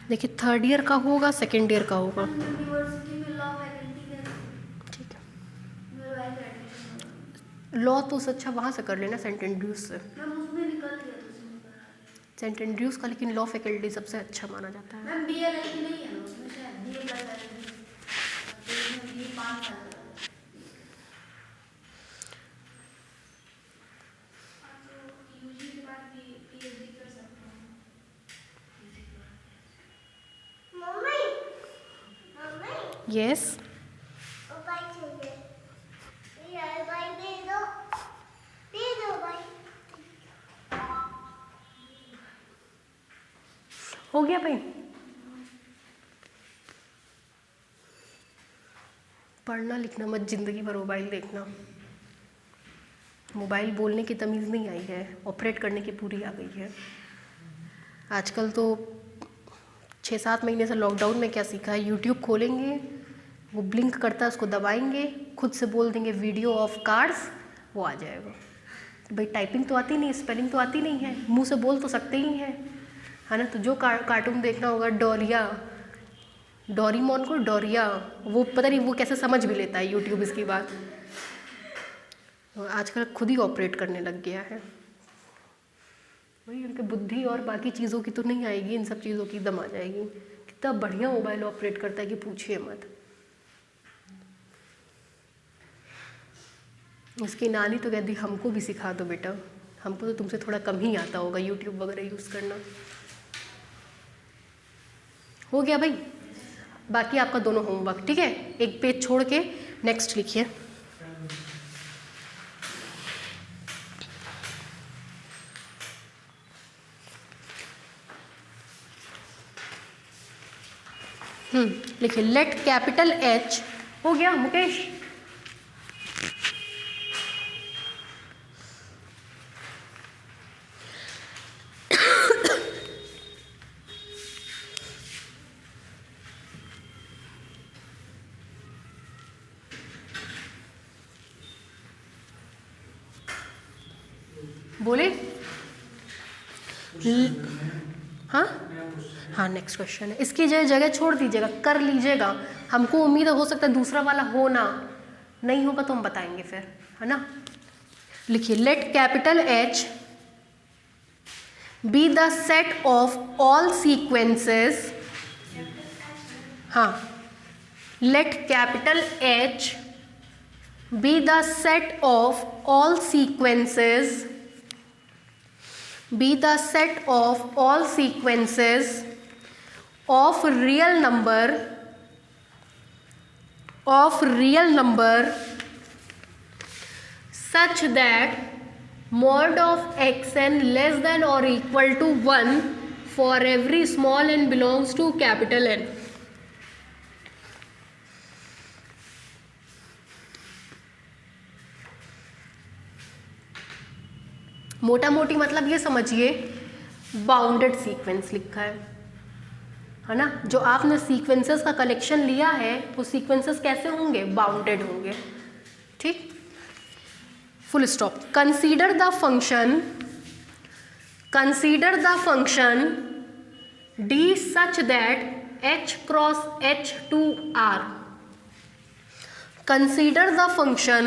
Speaker 1: देखिए थर्ड ईयर का होगा, सेकेंड ईयर का होगा। ठीक है, लॉ तो उससे अच्छा वहाँ से कर लेना, सेंट एंड्रयूज से। सेंट एंड्रयूज का लेकिन लॉ फैकल्टी सबसे अच्छा माना जाता है। यस, हो गया भाई। पढ़ना लिखना मत, जिंदगी भर मोबाइल देखना। मोबाइल बोलने की तमीज़ नहीं आई है, ऑपरेट करने की पूरी आ गई है। आजकल तो 6-7 महीने से लॉकडाउन में क्या सीखा है, यूट्यूब खोलेंगे, वो ब्लिंक करता है उसको दबाएंगे, खुद से बोल देंगे वीडियो ऑफ कार्ड्स, वो आ जाएगा। भाई टाइपिंग तो आती नहीं, स्पेलिंग तो आती नहीं है, मुंह से बोल तो सकते ही हैं, है ना। तो जो कार्टून देखना होगा, डोरीमोन को डोरिया, वो पता नहीं वो कैसे समझ भी लेता है यूट्यूब इसकी बात। आजकल खुद ही ऑपरेट करने लग गया है। वही उनकी बुद्धि और बाकी चीज़ों की तो नहीं आएगी, इन सब चीज़ों की दम आ जाएगी। कितना बढ़िया मोबाइल ऑपरेट करता है कि पूछिए मत। उसकी नानी तो कहती हमको भी सिखा दो बेटा, हमको तो तुमसे थोड़ा कम ही आता होगा यूट्यूब वगैरह यूज़ करना। हो गया भाई, बाकी आपका दोनों होमवर्क, ठीक है। एक पेज छोड़ के नेक्स्ट लिखिए। लिखिए लेट कैपिटल एच, हो गया मुकेश? बोले हाँ हाँ, नेक्स्ट क्वेश्चन है, इसकी जगह छोड़ दीजिएगा, कर लीजिएगा, हमको उम्मीद हो सकता है दूसरा वाला हो ना, नहीं होगा तो हम बताएंगे फिर, है ना। लिखिए let capital H be the set of all sequences, हाँ, let capital H be the set of all sequences, be the set of all sequences of real number such that mod of xn less than or equal to 1 for every small n belongs to capital N. मोटा मोटी मतलब ये समझिए, bounded sequence लिखा है ना। जो आपने सीक्वेंसेस का कलेक्शन लिया है वो सीक्वेंसेस कैसे होंगे? बाउंडेड होंगे, ठीक। Full stop. Consider the function D such that h cross h2r, consider the function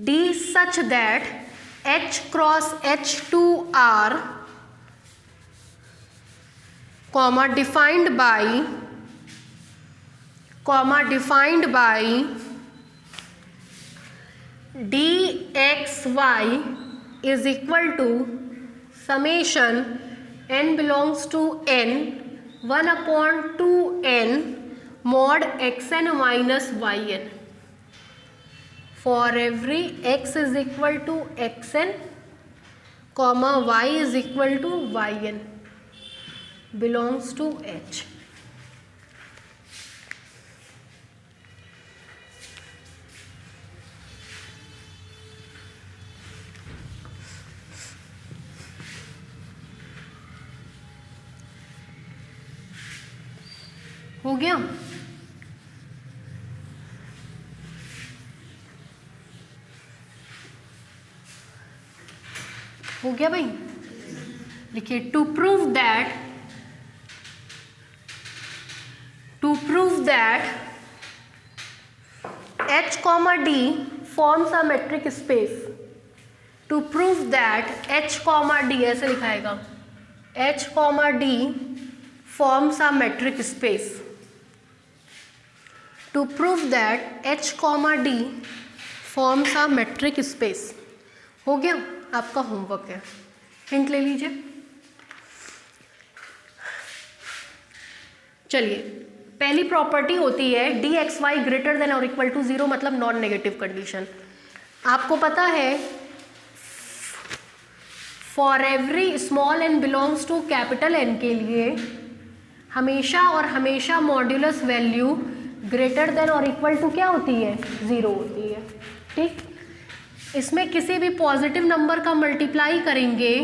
Speaker 1: D such that h cross h2r, comma defined by dxy is equal to summation n belongs to n 1 upon 2n mod xn minus yn. For every x is equal to xn, comma y is equal to yn belongs to h. हो गया? हो गया भाई? लिखिए to prove that h comma d forms a metric space. To prove that h comma d ऐसे लिखाएगा, h comma d forms a metric space. To prove that h comma d forms a metric space. हो गया? आपका homework है, hint ले लीजिए। चलिए, पहली प्रॉपर्टी होती है d x y greater than और इक्वल टू 0, मतलब नॉन नेगेटिव कंडीशन। आपको पता है for every small n belongs to capital N के लिए हमेशा और हमेशा मॉड्यूलस वैल्यू ग्रेटर देन और इक्वल टू क्या होती है? 0 होती है, ठीक। इसमें किसी भी पॉजिटिव नंबर का मल्टीप्लाई करेंगे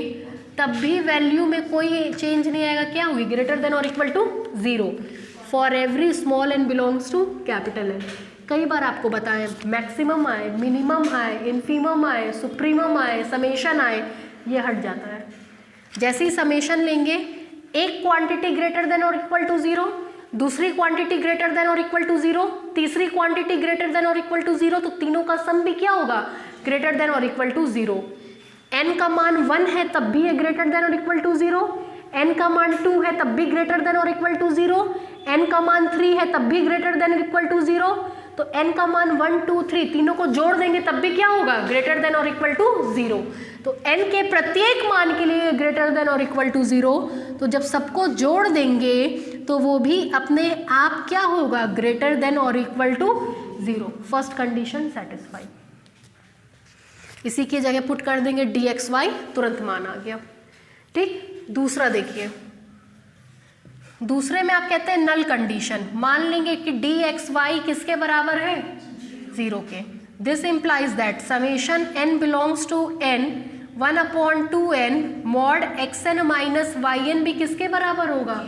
Speaker 1: तब भी वैल्यू में कोई चेंज नहीं आएगा, क्या हुई? ग्रेटर देन और equal to 0 for every small n belongs to capital N. कई बार आपको बताएं मैक्सिमम आए, मिनिमम आए, इन्फीमम आए, सुप्रीमम आए, समेशन आए, ये हट जाता है। जैसे ही समेशन लेंगे, एक क्वांटिटी ग्रेटर देन और इक्वल टू 0, दूसरी क्वांटिटी ग्रेटर देन और इक्वल टू 0, तीसरी क्वांटिटी ग्रेटर देन और इक्वल टू 0, तो तीनों का सम भी क्या होगा? ग्रेटर देन और इक्वल टू 0। n का मान 1 है तब भी है ग्रेटर देन और इक्वल टू 0, n का मान 2 है तब भी ग्रेटर देन और इक्वल टू 0, n का मान 3 है तब भी ग्रेटर देन और इक्वल टू 0। तो n का मान 1 2 3 तीनों को जोड़ देंगे तब भी क्या होगा? ग्रेटर देन और इक्वल टू 0। तो n के प्रत्येक मान के लिए ग्रेटर देन और इक्वल टू 0, तो जब सबको जोड़ देंगे तो वो भी अपने आप क्या होगा? ग्रेटर देन और equal to 0। First condition satisfy. इसी की जगह पुट कर देंगे डी एक्स वाई, तुरंत मान आ गया, ठीक। दूसरा देखिए, दूसरे में आप कहते हैं नल कंडीशन, मान लेंगे कि डी एक्स वाई किसके बराबर है, 0 के। This implies that summation n belongs to n 1/2n mod x n minus y n भी किसके बराबर होगा,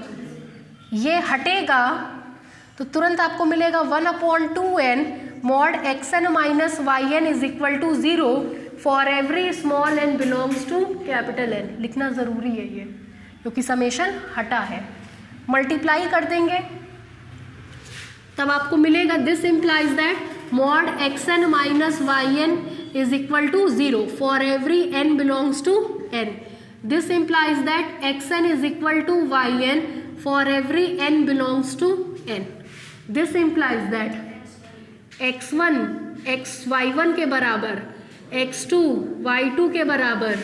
Speaker 1: ये हटेगा तो तुरंत आपको मिलेगा 1/2n mod x n minus y n is equal to 0 for every small n belongs to capital N। लिखना ज़रूरी है ये, क्योंकि समेशन हटा है। मल्टीप्लाई कर देंगे तब आपको मिलेगा this implies that mod x n minus y n is equal to 0 for every n belongs to n। This implies that x n is equal to y n for every n belongs to n। This implies that x1 y1 के बराबर, x2 y2 के बराबर,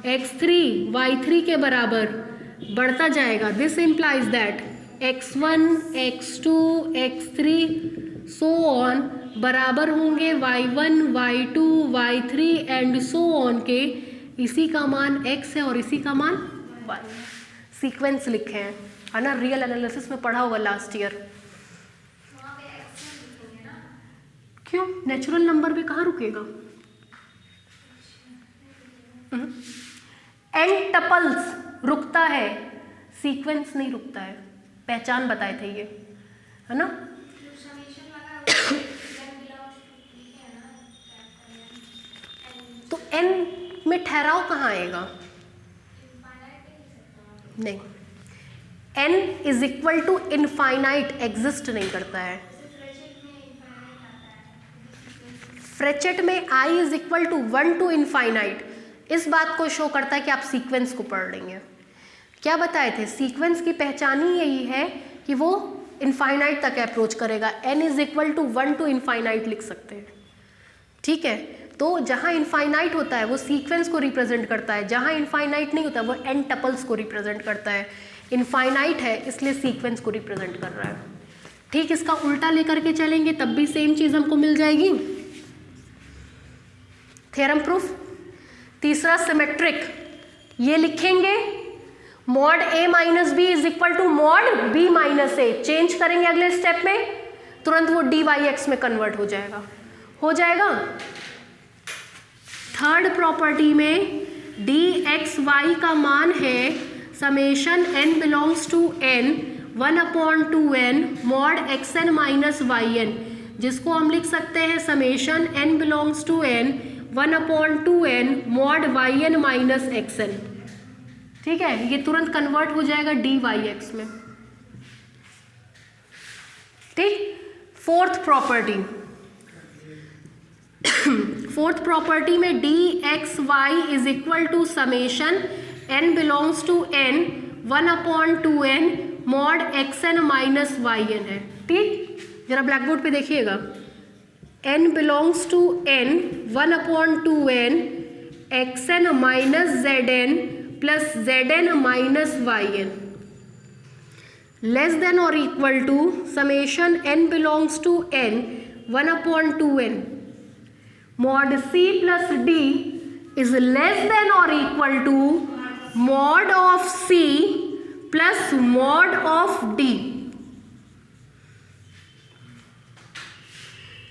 Speaker 1: x3 y3 के बराबर बढ़ता जाएगा। This implies that x1 x2 x3 so on बराबर होंगे y1 y2 y3 and so on के। इसी का मान x है और इसी का मान y। सीक्वेंस लिखे हैं, है ना, रियल एनालिसिस में पढ़ा होगा लास्ट ईयर। क्यों, नेचुरल नंबर भी कहाँ रुकेगा। एन टपल्स रुकता है, सीक्वेंस नहीं रुकता है। पहचान बताए थे ये, है ना। तो एन में ठहराव कहाँ आएगा, नहीं। N is equal to infinite exist नहीं करता है। फ्रेचेट में i is equal to 1 to infinite, इस बात को शो करता है कि आप सीक्वेंस को पढ़ लेंगे। क्या बताए थे, सीक्वेंस की पहचान ही यही है कि वो इनफाइनाइट तक अप्रोच करेगा। N is equal to 1 to infinite लिख सकते हैं, ठीक है। तो जहाँ इनफाइनाइट होता है वो सीक्वेंस को रिप्रेजेंट करता है, जहाँ इनफाइनाइट नहीं होता वो एन टपल्स को रिप्रेजेंट करता है। इनफाइनाइट है इसलिए सीक्वेंस को रिप्रेजेंट कर रहा है। ठीक, इसका उल्टा लेकर के चलेंगे तब भी सेम चीज़ हमको मिल जाएगी। थ्योरम प्रूफ तीसरा, सिमेट्रिक, ये लिखेंगे mod a minus b is equal to mod b minus a. Change करेंगे अगले स्टेप में, तुरंत वो dy x में कन्वर्ट हो जाएगा। थर्ड प्रॉपर्टी में dxy का मान है summation n belongs to n 1/2n mod xn minus yn, जिसको हम लिख सकते हैं summation n belongs to n 1/2n mod yn minus xn। ठीक है, ये तुरंत कन्वर्ट हो जाएगा dy(x) में। ठीक, फोर्थ प्रॉपर्टी में dxy is equal to summation n belongs to n 1/2n mod xn minus yn है। ठीक, जरा ब्लैक बोर्ड पे देखिएगा, n belongs to n 1/2n xn minus zn plus zn minus yn less than और equal to summation n belongs to n 1/2n mod c plus d is less than और equal to mod of c plus mod of d।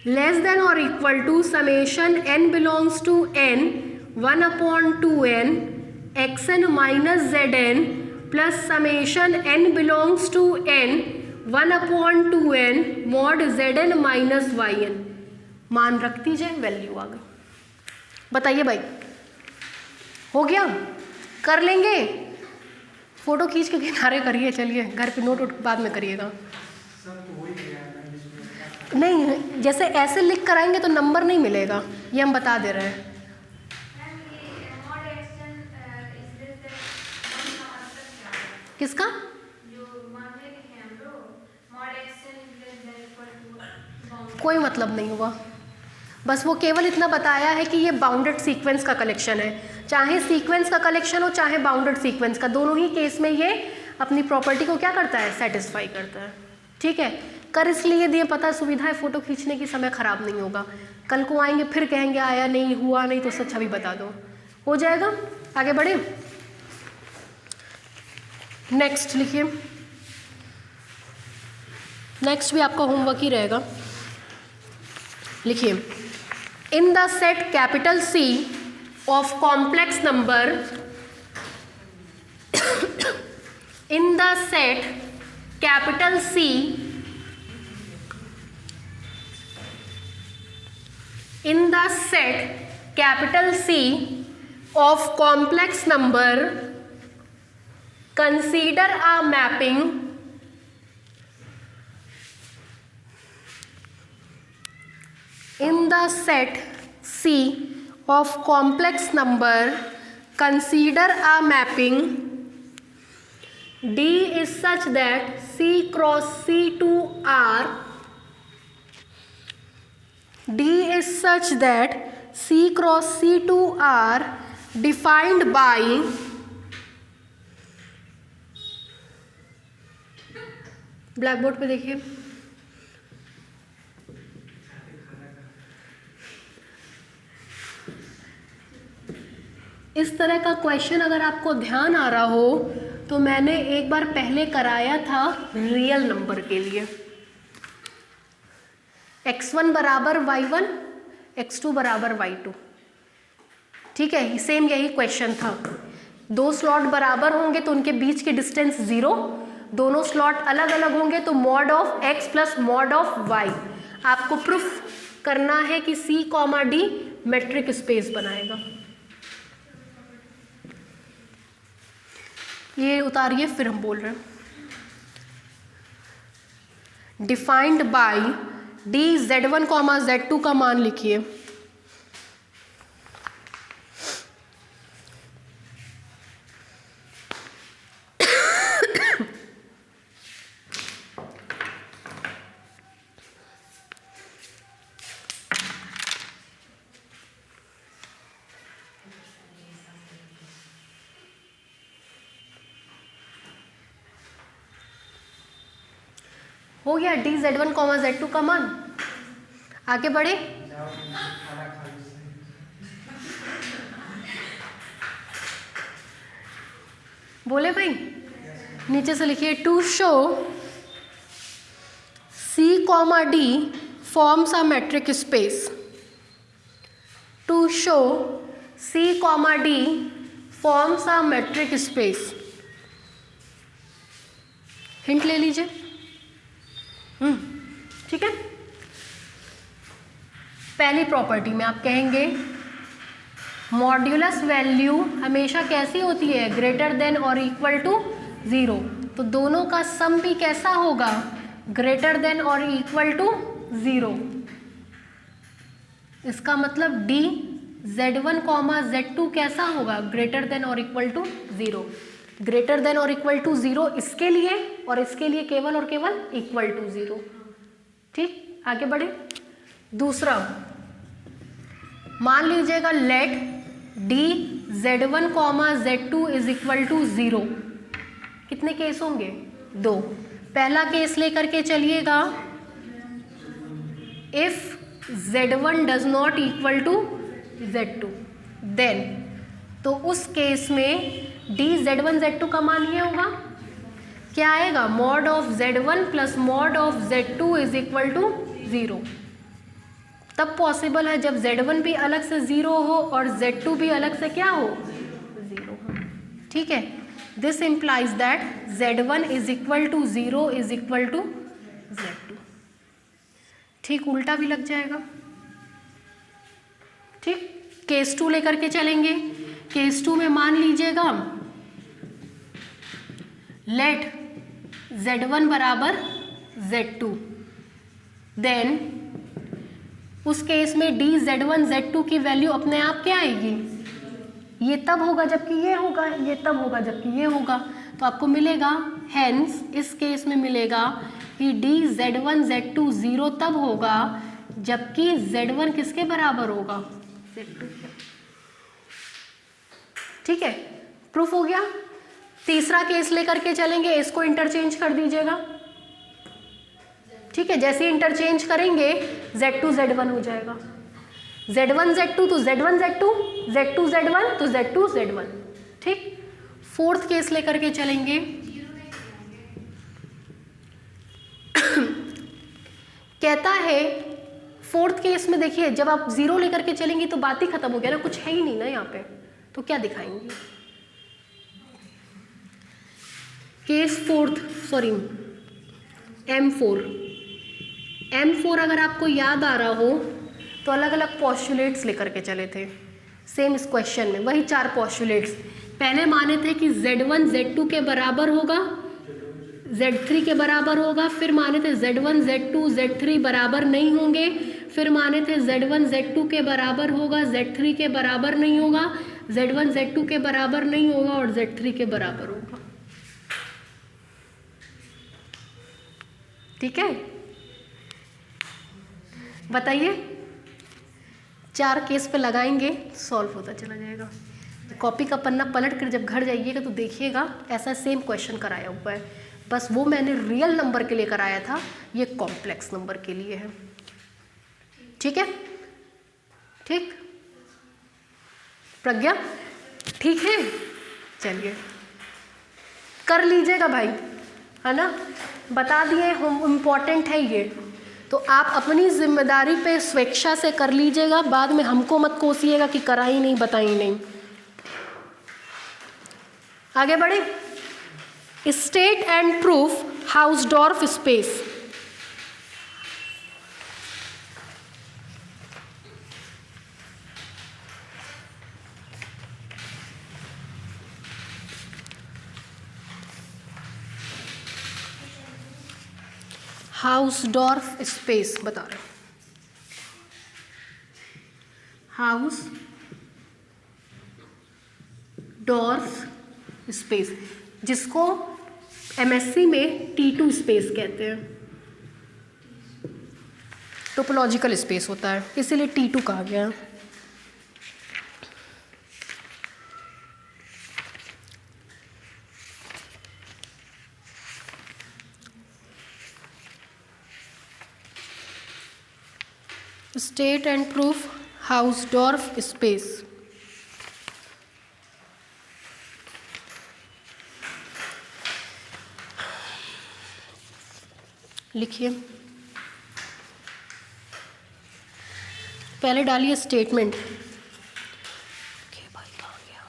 Speaker 1: Less than और equal to summation n belongs to n 1/2n xn minus zn plus summation n belongs to n 1/2n mod zn minus yn। मान रख दीजिए, value आ गई। बताइए भाई, हो गया? कर लेंगे? फोटो खींच के किनारे करिए, चलिए घर पे नोट बाद में करिएगा। नहीं, जैसे ऐसे लिख कर आएंगे तो नंबर नहीं मिलेगा, ये हम बता दे रहे हैं। किसका? कोई मतलब नहीं हुआ, बस वो केवल इतना बताया है कि ये बाउंडेड सीक्वेंस का कलेक्शन है। चाहे सीक्वेंस का कलेक्शन हो चाहे बाउंडेड सीक्वेंस का, दोनों ही केस में ये अपनी प्रॉपर्टी को क्या करता है, सेटिस्फाई करता है। ठीक है, कर इसलिए दिए, पता सुविधा है, फोटो खींचने की समय खराब नहीं होगा। कल को आएंगे फिर कहेंगे आया नहीं, हुआ नहीं, तो सच अभी बता दो, हो जाएगा। आगे बढ़े, नेक्स्ट लिखिए। नेक्स्ट भी आपका होमवर्क ही रहेगा। लिखिए, in the set capital C of complex number, in the set capital C in the set capital C of complex number, consider a mapping in the set C of complex number, consider a mapping D is such that C cross C2R, D is such that C cross C2 are defined by black board पे देखिए, इस तरह का question अगर आपको ध्यान आ रहा हो तो मैंने एक बार पहले कराया था रियल नंबर के लिए। x1 बराबर y1, x2 बराबर y2, ठीक है, सेम यही क्वेश्चन था। दो स्लॉट बराबर होंगे तो उनके बीच की डिस्टेंस 0, दोनों स्लॉट अलग अलग होंगे तो mod of x plus mod of y। आपको प्रूफ करना है कि C, D मेट्रिक स्पेस बनाएगा। ये उतारिए, फिर हम बोल रहे हैं defined by D Z1, Z2 का मान लिखिए। हो गया D Z1, Z2 का मान। आगे बढ़े, बोले भाई, नीचे से लिखिए to show C, D forms a metric space, to show C, D forms a metric space। Hint ले लीजिए, ठीक है। पहली प्रॉपर्टी में आप कहेंगे मॉड्यूलस वैल्यू हमेशा कैसी होती है, ग्रेटर देन और इक्वल टू 0, तो दोनों का सम भी कैसा होगा, ग्रेटर देन और इक्वल टू 0। इसका मतलब D Z1, Z2 कैसा होगा, ग्रेटर देन और इक्वल टू 0। ग्रेटर देन और इक्वल टू 0 इसके लिए और इसके लिए केवल और केवल इक्वल टू 0। ठीक, आगे बढ़े। दूसरा, मान लीजिएगा let D Z1, Z2 is equal to 0। कितने केस होंगे, 2। पहला केस लेकर के चलिएगा, if Z1 does not equal to Z2 then, तो उस केस में D Z1, Z2 का मान ये होगा, क्या आएगा, mod of Z1 plus mod of Z2 is equal to 0। तब पॉसिबल है जब Z1 भी अलग से 0 हो और Z2 भी अलग से क्या हो, 0 हो। ठीक है, this implies that Z1 is equal to 0 is equal to Z2। ठीक, उल्टा भी लग जाएगा। ठीक, केस 2 लेकर के चलेंगे। केस 2 में मान लीजिएगा लेट Z1 बराबर Z2, देन उस केस में D Z1 Z2 की वैल्यू अपने आप क्या आएगी, ये तब होगा जबकि ये होगा, ये तब होगा जबकि ये होगा। तो आपको मिलेगा, हेंस इस केस में मिलेगा कि D Z1 Z2 0 तब होगा जबकि Z1 किसके बराबर होगा, Z2। ठीक है, प्रूफ हो गया। तीसरा केस लेकर के चलेंगे, इसको इंटरचेंज कर दीजिएगा। ठीक है, जैसे इंटरचेंज करेंगे Z2 Z1 हो जाएगा, Z1 Z2 तो Z1 Z2, Z2 Z1 तो Z2 Z1। ठीक, फोर्थ केस लेकर के चलेंगे। कहता है फोर्थ केस में देखिए, जब आप 0 लेकर के चलेंगी तो बात ही खत्म हो गया ना, कुछ है ही नहीं ना यहाँ पे, तो क्या दिखाएंगी। केस फोर्थ, सॉरी M4 अगर आपको याद आ रहा हो तो अलग अलग पॉस्टुलेट्स लेकर के चले थे सेम इस क्वेश्चन में, वही 4 पॉस्टुलेट्स। पहले माने थे कि Z1 Z2 के बराबर होगा, Z3 के बराबर होगा, फिर माने थे Z1 Z2 Z3 बराबर नहीं होंगे, फिर माने थे Z1 Z2 के बराबर होगा, Z3 के बराबर नहीं होगा, Z1 Z2 के बराबर नहीं होगा और Z3 के बराबर होगा। ठीक है, बताइए 4 केस पे लगाएंगे, सॉल्व होता चला जाएगा। तो कॉपी का पन्ना पलट कर जब घर जाइएगा तो देखिएगा ऐसा सेम क्वेश्चन कराया हुआ है, बस वो मैंने रियल नंबर के लिए कराया था, ये कॉम्प्लेक्स नंबर के लिए है। ठीक है, ठीक प्रज्ञा, ठीक है, चलिए कर लीजिएगा भाई, है ना, बता दिए हम, इम्पॉर्टेंट है ये, तो आप अपनी जिम्मेदारी पे स्वेच्छा से कर लीजिएगा, बाद में हमको मत कोसिएगा कि कराई नहीं बताई नहीं। आगे बढ़े, state and proof Hausdorff space. Hausdorff space बता रहे हैं, हाउसडॉर्फ स्पेस, जिसको MSc में T2 स्पेस कहते हैं, टोपोलॉजिकल स्पेस होता है, इसीलिए T2 कहा गया है। State and proof Hausdorff space. लिखिए, पहले डालिए स्टेटमेंट। भाई कहाँ गया?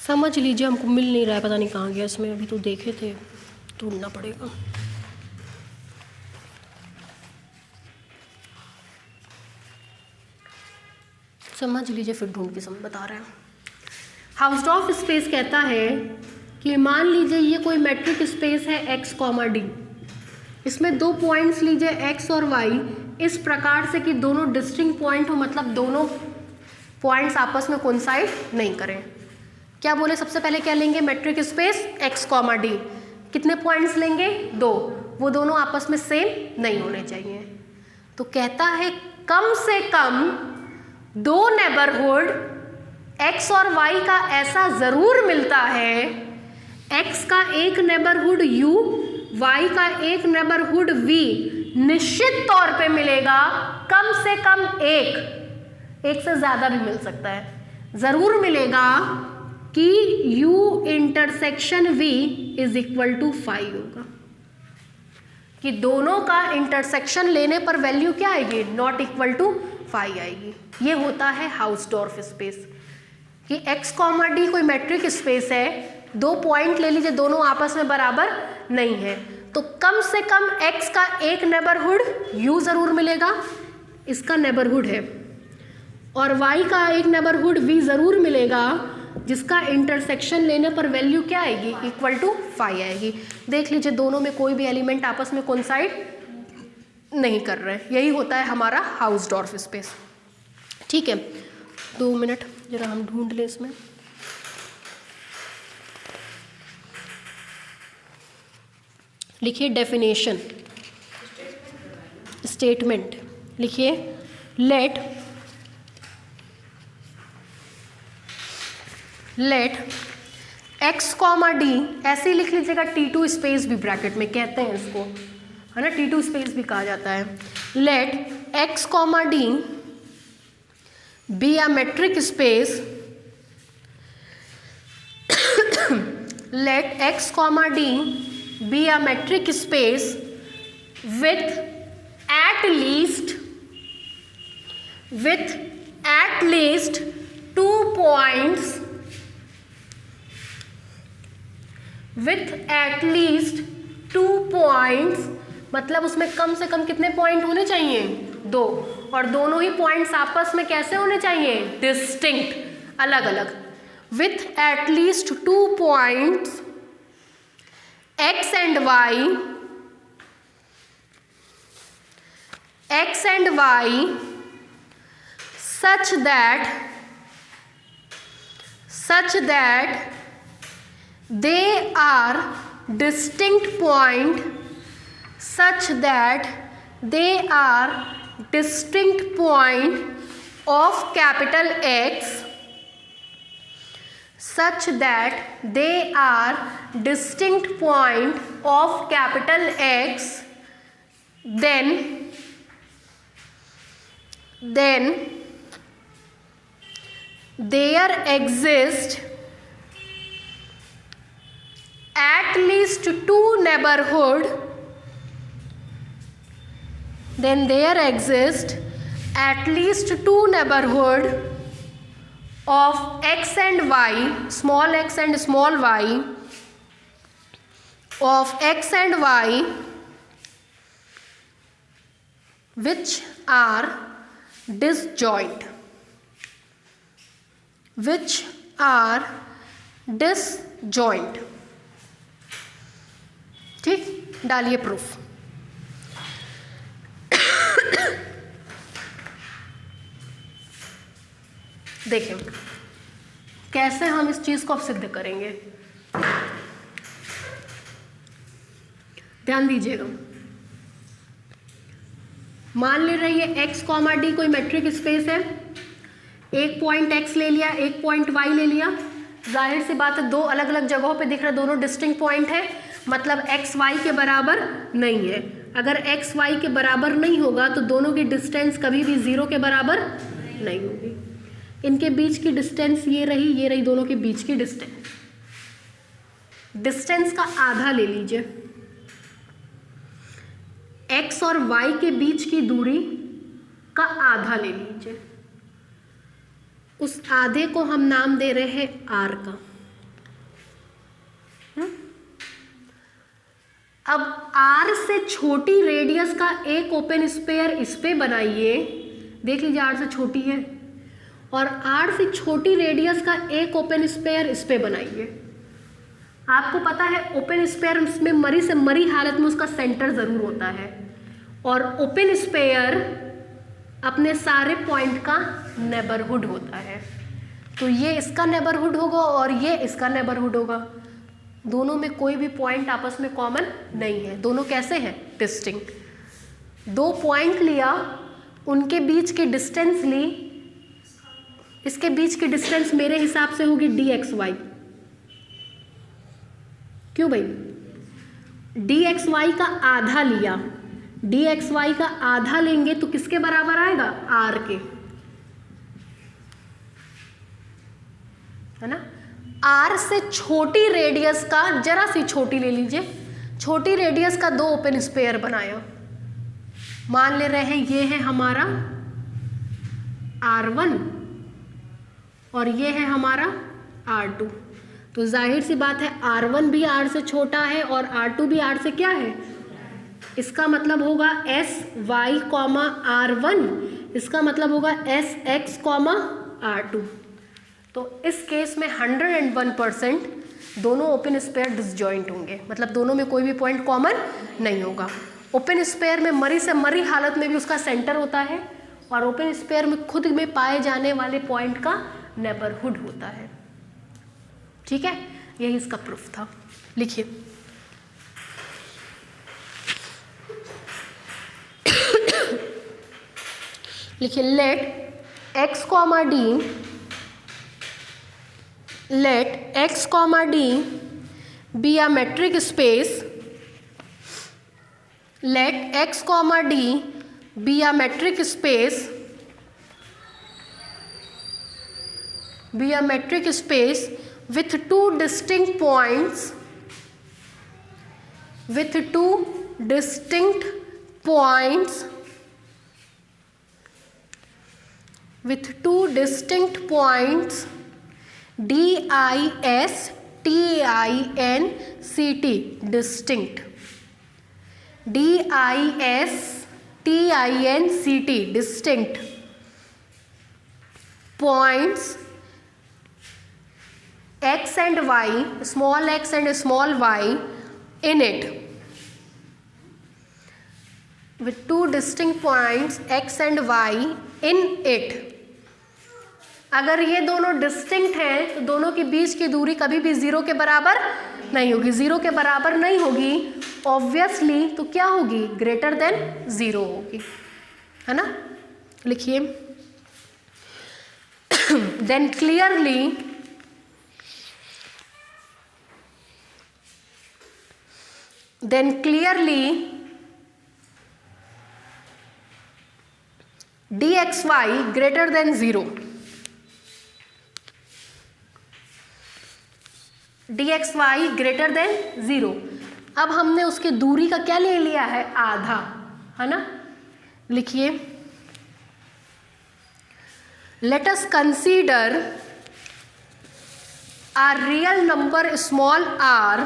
Speaker 1: समझ लीजिए, हमको मिल नहीं रहा है, पता नहीं कहाँ गया इसमें, अभी तो देखे थे, ढूंढना पड़ेगा। समझ लीजिए, फिर ढूंढ के समझ बता रहे हैं। हाउसडॉर्फ स्पेस कहता है कि मान लीजिए ये कोई मैट्रिक स्पेस है x, D, इसमें 2 पॉइंट्स लीजिए x और y, इस प्रकार से कि दोनों डिस्टिंक्ट पॉइंट हो, मतलब दोनों पॉइंट्स आपस में कोइंसाइड नहीं करें। क्या बोले, सबसे पहले क्या लेंगे, मैट्रिक स्पेस x, D, कितने पॉइंट्स लेंगे, 2, वो दोनों आपस में सेम नहीं होने चाहिए। तो कहता है कम से कम 2 नेबरहुड x और y का ऐसा ज़रूर मिलता है, x का एक नेबरहुड u, y का एक नेबरहुड v निश्चित तौर पे मिलेगा, कम से कम एक से ज़्यादा भी मिल सकता है, ज़रूर मिलेगा कि u intersection v is equal to 5 होगा, कि दोनों का इंटरसेक्शन लेने पर वैल्यू क्या आएगी, नॉट इक्वल टू 5 आएगी। ये होता है हाउसडॉर्फ स्पेस, कि x, D कोई मैट्रिक स्पेस है, 2 पॉइंट ले लीजिए, दोनों आपस में बराबर नहीं है, तो कम से कम x का एक नेबरहुड u ज़रूर मिलेगा, इसका नेबरहुड है, और y का एक नेबरहुड v ज़रूर मिलेगा, जिसका इंटरसेक्शन लेने पर वैल्यू क्या आएगी, इक्वल टू 5 आएगी। देख लीजिए, दोनों में कोई भी एलिमेंट आपस में कोइंसाइड नहीं कर रहे, यही होता है हमारा हाउसडॉर्फ स्पेस। ठीक है, 2 मिनट जरा हम ढूंढ लें इसमें। लिखिए डेफिनेशन, स्टेटमेंट लिखिए, लेट x, D, ऐसे ही लिख लीजिएगा, T2 स्पेस भी ब्रैकेट में कहते हैं इसको, है ना, T2 स्पेस भी कहा जाता है। Let x, D be a metric space let x comma d be a metric space with at least 2 points, मतलब उसमें कम से कम कितने पॉइंट होने चाहिए? 2, और दोनों ही पॉइंट्स आपस में कैसे होने चाहिए? डिस्टिंक्ट, अलग अलग। With at least 2 points x and y such that they are distinct point of capital X, such that they are distinct point of capital X, then there exist at least 2 neighborhood of x and y, small x and small y, of x and y which are disjoint, ठीक, डालिए proof. देखें कैसे हम इस चीज को अब सिद्ध करेंगे, ध्यान दीजिएगा। मान ले रही है x कॉमा डी कोई मेट्रिक स्पेस है, एक पॉइंट x ले लिया, एक पॉइंट y ले लिया, जाहिर सी बात है 2 अलग अलग जगहों पे दिख रहा है, दोनों डिस्टिंक्ट पॉइंट है, मतलब x y के बराबर नहीं है। अगर x y के बराबर नहीं होगा तो दोनों की डिस्टेंस कभी भी 0 के बराबर नहीं होगी। इनके बीच की डिस्टेंस ये रही दोनों के बीच की डिस्टेंस का आधा ले लीजिए। x और y के बीच की दूरी का आधा ले लीजिए, उस आधे को हम नाम दे रहे हैं r का। अब r से छोटी रेडियस का एक ओपन स्पेयर इस पे बनाइए, देख लीजिए r से छोटी है, और r से छोटी रेडियस का एक ओपन स्पेयर इस पे बनाइए। आपको पता है ओपन स्पेयर में मरी से मरी हालत में उसका सेंटर ज़रूर होता है, और ओपन स्पेयर अपने सारे पॉइंट का नेबरहुड होता है। तो ये इसका नेबरहुड होगा और ये इसका नेबरहुड होगा, दोनों में कोई भी पॉइंट आपस में कॉमन नहीं है, दोनों कैसे हैं? डिस्टिंक्ट। 2 पॉइंट लिया, उनके बीच की डिस्टेंस ली, इसके बीच की डिस्टेंस मेरे हिसाब से होगी dxy। क्यों भाई? dxy का आधा लिया, dxy का आधा लेंगे तो किसके बराबर आएगा? r के, है ना। r से छोटी रेडियस का, जरा सी छोटी ले लीजिए, छोटी रेडियस का 2 ओपन स्पेयर बनाया, मान ले रहे हैं ये है हमारा r1 और ये है हमारा r2। तो जाहिर सी बात है r1 भी r से छोटा है और r2 भी r से क्या है? इसका मतलब होगा sy, r1, इसका मतलब होगा sx, r2। तो इस केस में 101% दोनों ओपन स्पेयर डिसजॉइंट होंगे, मतलब दोनों में कोई भी पॉइंट कॉमन नहीं होगा। ओपन स्पेयर में मरी से मरी हालत में भी उसका सेंटर होता है, और ओपन स्पेयर में खुद में पाए जाने वाले पॉइंट का नेबरहुड होता है। ठीक है, यही इसका प्रूफ था। लिखिए, late x, d be a metric space, let x, d be a metric space with two distinct points with two distinct points DISTINCT, distinct, DISTINCT, distinct points x and y, small x and small y in it, with two distinct points x and y in it. अगर ये दोनों distinct हैं तो दोनों के बीच की दूरी कभी भी जीरो के बराबर नहीं होगी, जीरो के बराबर नहीं होगी ऑब्वियसली, तो क्या होगी, ग्रेटर देन जीरो होगी, है ना। लिखिए, then clearly dxy greater than zero, dxy greater than zero. अब हमने उसके दूरी का क्या ले लिया है, आधा, है ना। लिखिए, let us consider a real number small r,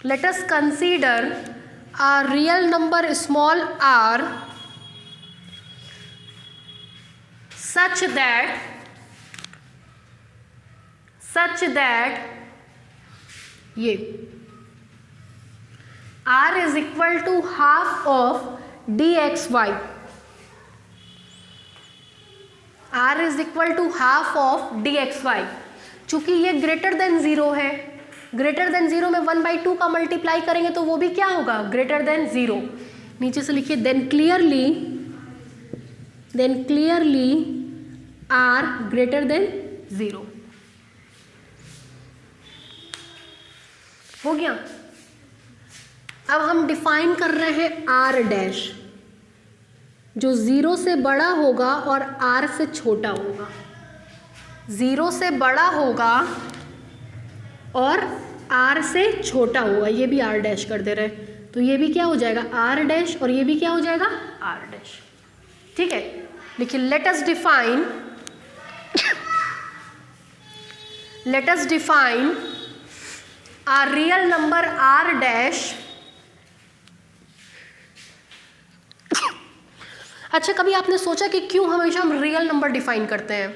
Speaker 1: let us consider a real number small r such that ये r is equal to half of dxy, r is equal to half of dxy। चूंकि ये greater than zero है, greater than zero में 1/2 का multiply करेंगे तो वो भी क्या होगा, ग्रेटर देन जीरो। नीचे से लिखिए, then clearly r greater than zero. हो गया। अब हम डिफाइन कर रहे हैं आर डैश, जो जीरो से बड़ा होगा और आर से छोटा होगा, जीरो से बड़ा होगा और आर से छोटा होगा। ये भी आर डैश कर दे रहे हैं, तो ये भी क्या हो जाएगा, आर डैश, और ये भी क्या हो जाएगा, आर डैश। ठीक है, देखिए, let us define a real number r dash. अच्छा, कभी आपने सोचा कि क्यों हमेशा हम रियल नंबर डिफाइन करते हैं?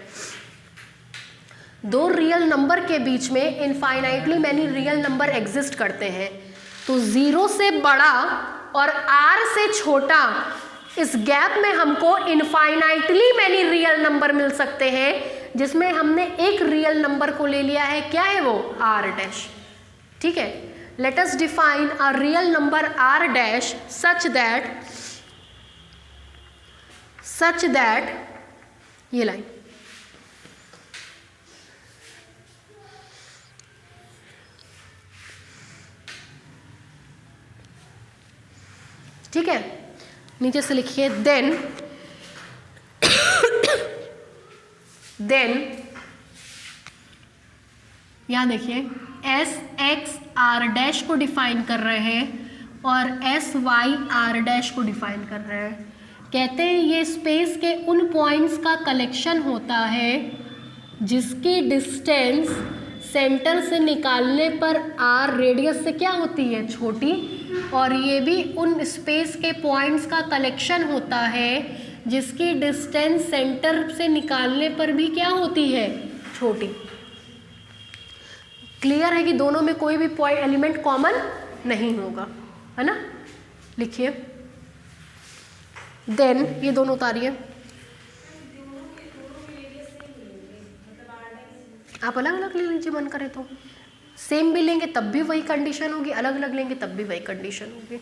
Speaker 1: दो रियल नंबर के बीच में infinitely many real number exist करते हैं, तो जीरो से बड़ा और r से छोटा, इस गैप में हमको इनफाइनाइटली मैनी रियल नंबर मिल सकते हैं, जिसमें हमने एक रियल नंबर को ले लिया है, क्या है वो, r डैश। ठीक है, let us define a real number r dash such that ये लाइन, ठीक है। नीचे से लिखिए, देन यहाँ देखिए, एस एक्स आर डैश को डिफाइन कर रहे हैं और एस वाई आर डैश को डिफाइन कर रहे हैं। कहते हैं ये स्पेस के उन पॉइंट्स का कलेक्शन होता है जिसकी डिस्टेंस सेंटर से निकालने पर आर रेडियस से क्या होती है, छोटी, और ये भी उन स्पेस के पॉइंट्स का कलेक्शन होता है जिसकी डिस्टेंस सेंटर से निकालने पर भी क्या होती है, छोटी। क्लियर है कि दोनों में कोई भी पॉइंट एलिमेंट कॉमन नहीं होगा, है ना। लिखिए, देन ये दोनों उतारिए, आप अलग अलग ले लीजिए, मन करे तो। सेम भी लेंगे तब भी वही कंडीशन होगी, अलग अलग लेंगे तब भी वही कंडीशन होगी।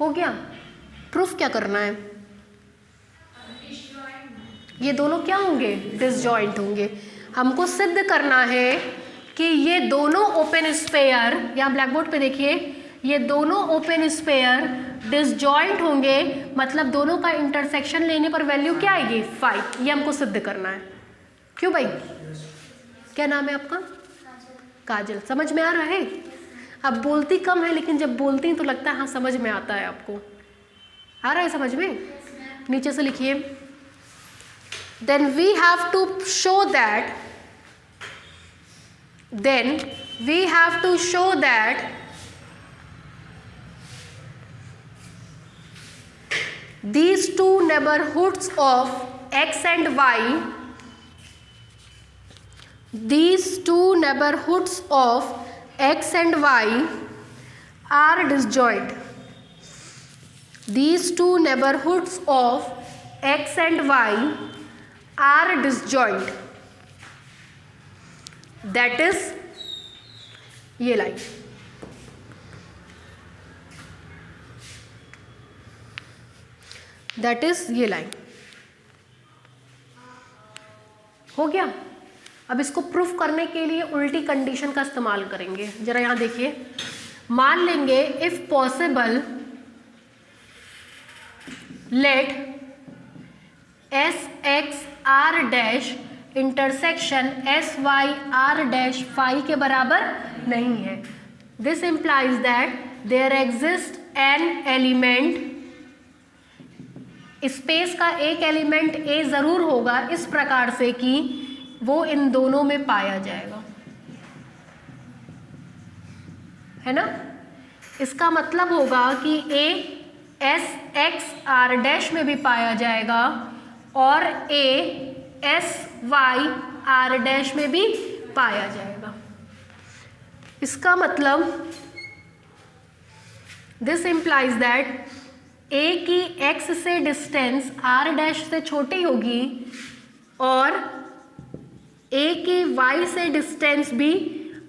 Speaker 1: हो गया। प्रूफ क्या करना है, ये दोनों क्या होंगे, डिसजॉइंट होंगे। हमको सिद्ध करना है कि ये दोनों ओपन स्फेयर, यहाँ ब्लैक बोर्ड पे देखिए, ये दोनों ओपन स्फेयर डिसजॉइंट होंगे, मतलब दोनों का इंटरसेक्शन लेने पर वैल्यू क्या आएगी, 5। ये हमको सिद्ध करना है। क्यों भाई, क्या नाम है आपका, काजल। समझ में आ रहा है? अब बोलती कम है लेकिन जब बोलती हैं तो लगता है हाँ समझ में आता है। आपको आ रहा है समझ में? नीचे से लिखिए, then we have to show that, then we have to show that these two neighborhoods of x and y, these two neighborhoods of x and y are disjoint. These two neighborhoods of x and y are disjoint. That is ये line. That is ये line. हो गया। अब इसको proof करने के लिए उल्टी कंडीशन का इस्तेमाल करेंगे। जरा यहां देखिए, मान लेंगे if possible let S x r dash intersection S y r dash phi के बराबर नहीं है। This implies that there exist an element, space का एक एलिमेंट ए जरूर होगा इस प्रकार से कि वो इन दोनों में पाया जाएगा, है ना। इसका मतलब होगा कि a S x r dash में भी पाया जाएगा और a S y r dash में भी पाया जाएगा। इसका मतलब दिस इम्प्लाइज दैट ए की एक्स से डिस्टेंस आर डैश से छोटी होगी और ए की वाई से डिस्टेंस भी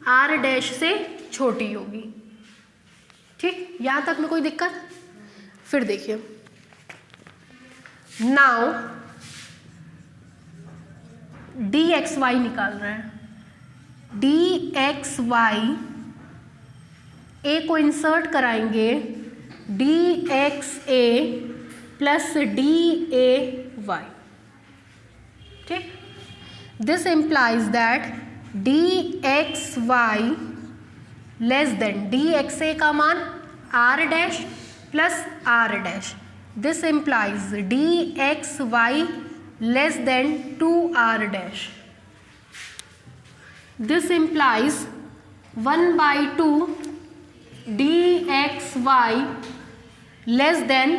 Speaker 1: आर डैश से छोटी होगी। ठीक, यहां तक में कोई दिक्कत? फिर देखिए, नाउ डी एक्स वाई निकाल रहे हैं। डी एक्स वाई ए को इंसर्ट कराएंगे, d x a plus d a y. ठीक, this implies that d x y less than d x a का मान r dash plus r dash. This implies d x y less than 2r dash. This implies 1/2 dxy less than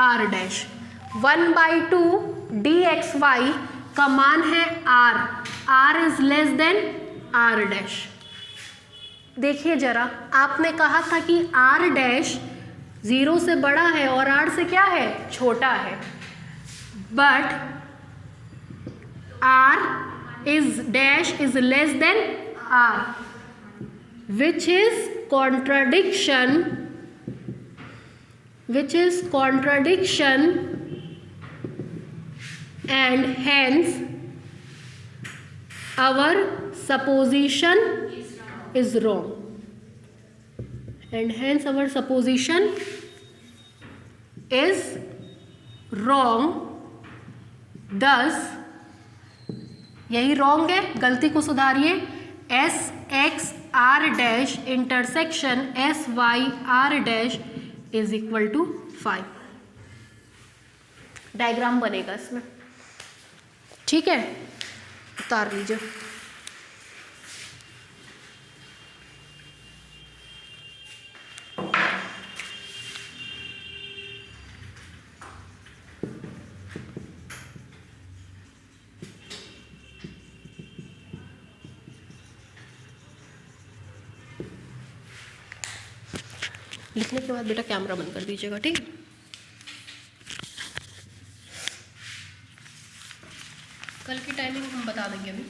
Speaker 1: r dash. 1/2 dxy का मान है r, r is less than r dash. देखिए जरा, आपने कहा था कि r डैश 0 से बड़ा है और r से क्या है, छोटा है, but r is dash is less than r, which is contradiction and hence our supposition is wrong. And hence our supposition is wrong. Thus यही रॉन्ग है, गलती को सुधारिए। S x r dash intersection S y r dash is equal to 5। Diagram बनेगा इसमें, ठीक है, उतार लीजिए। लिखने के बाद बेटा कैमरा बंद कर दीजिएगा, ठीक। कल की टाइमिंग हम बता देंगे अभी।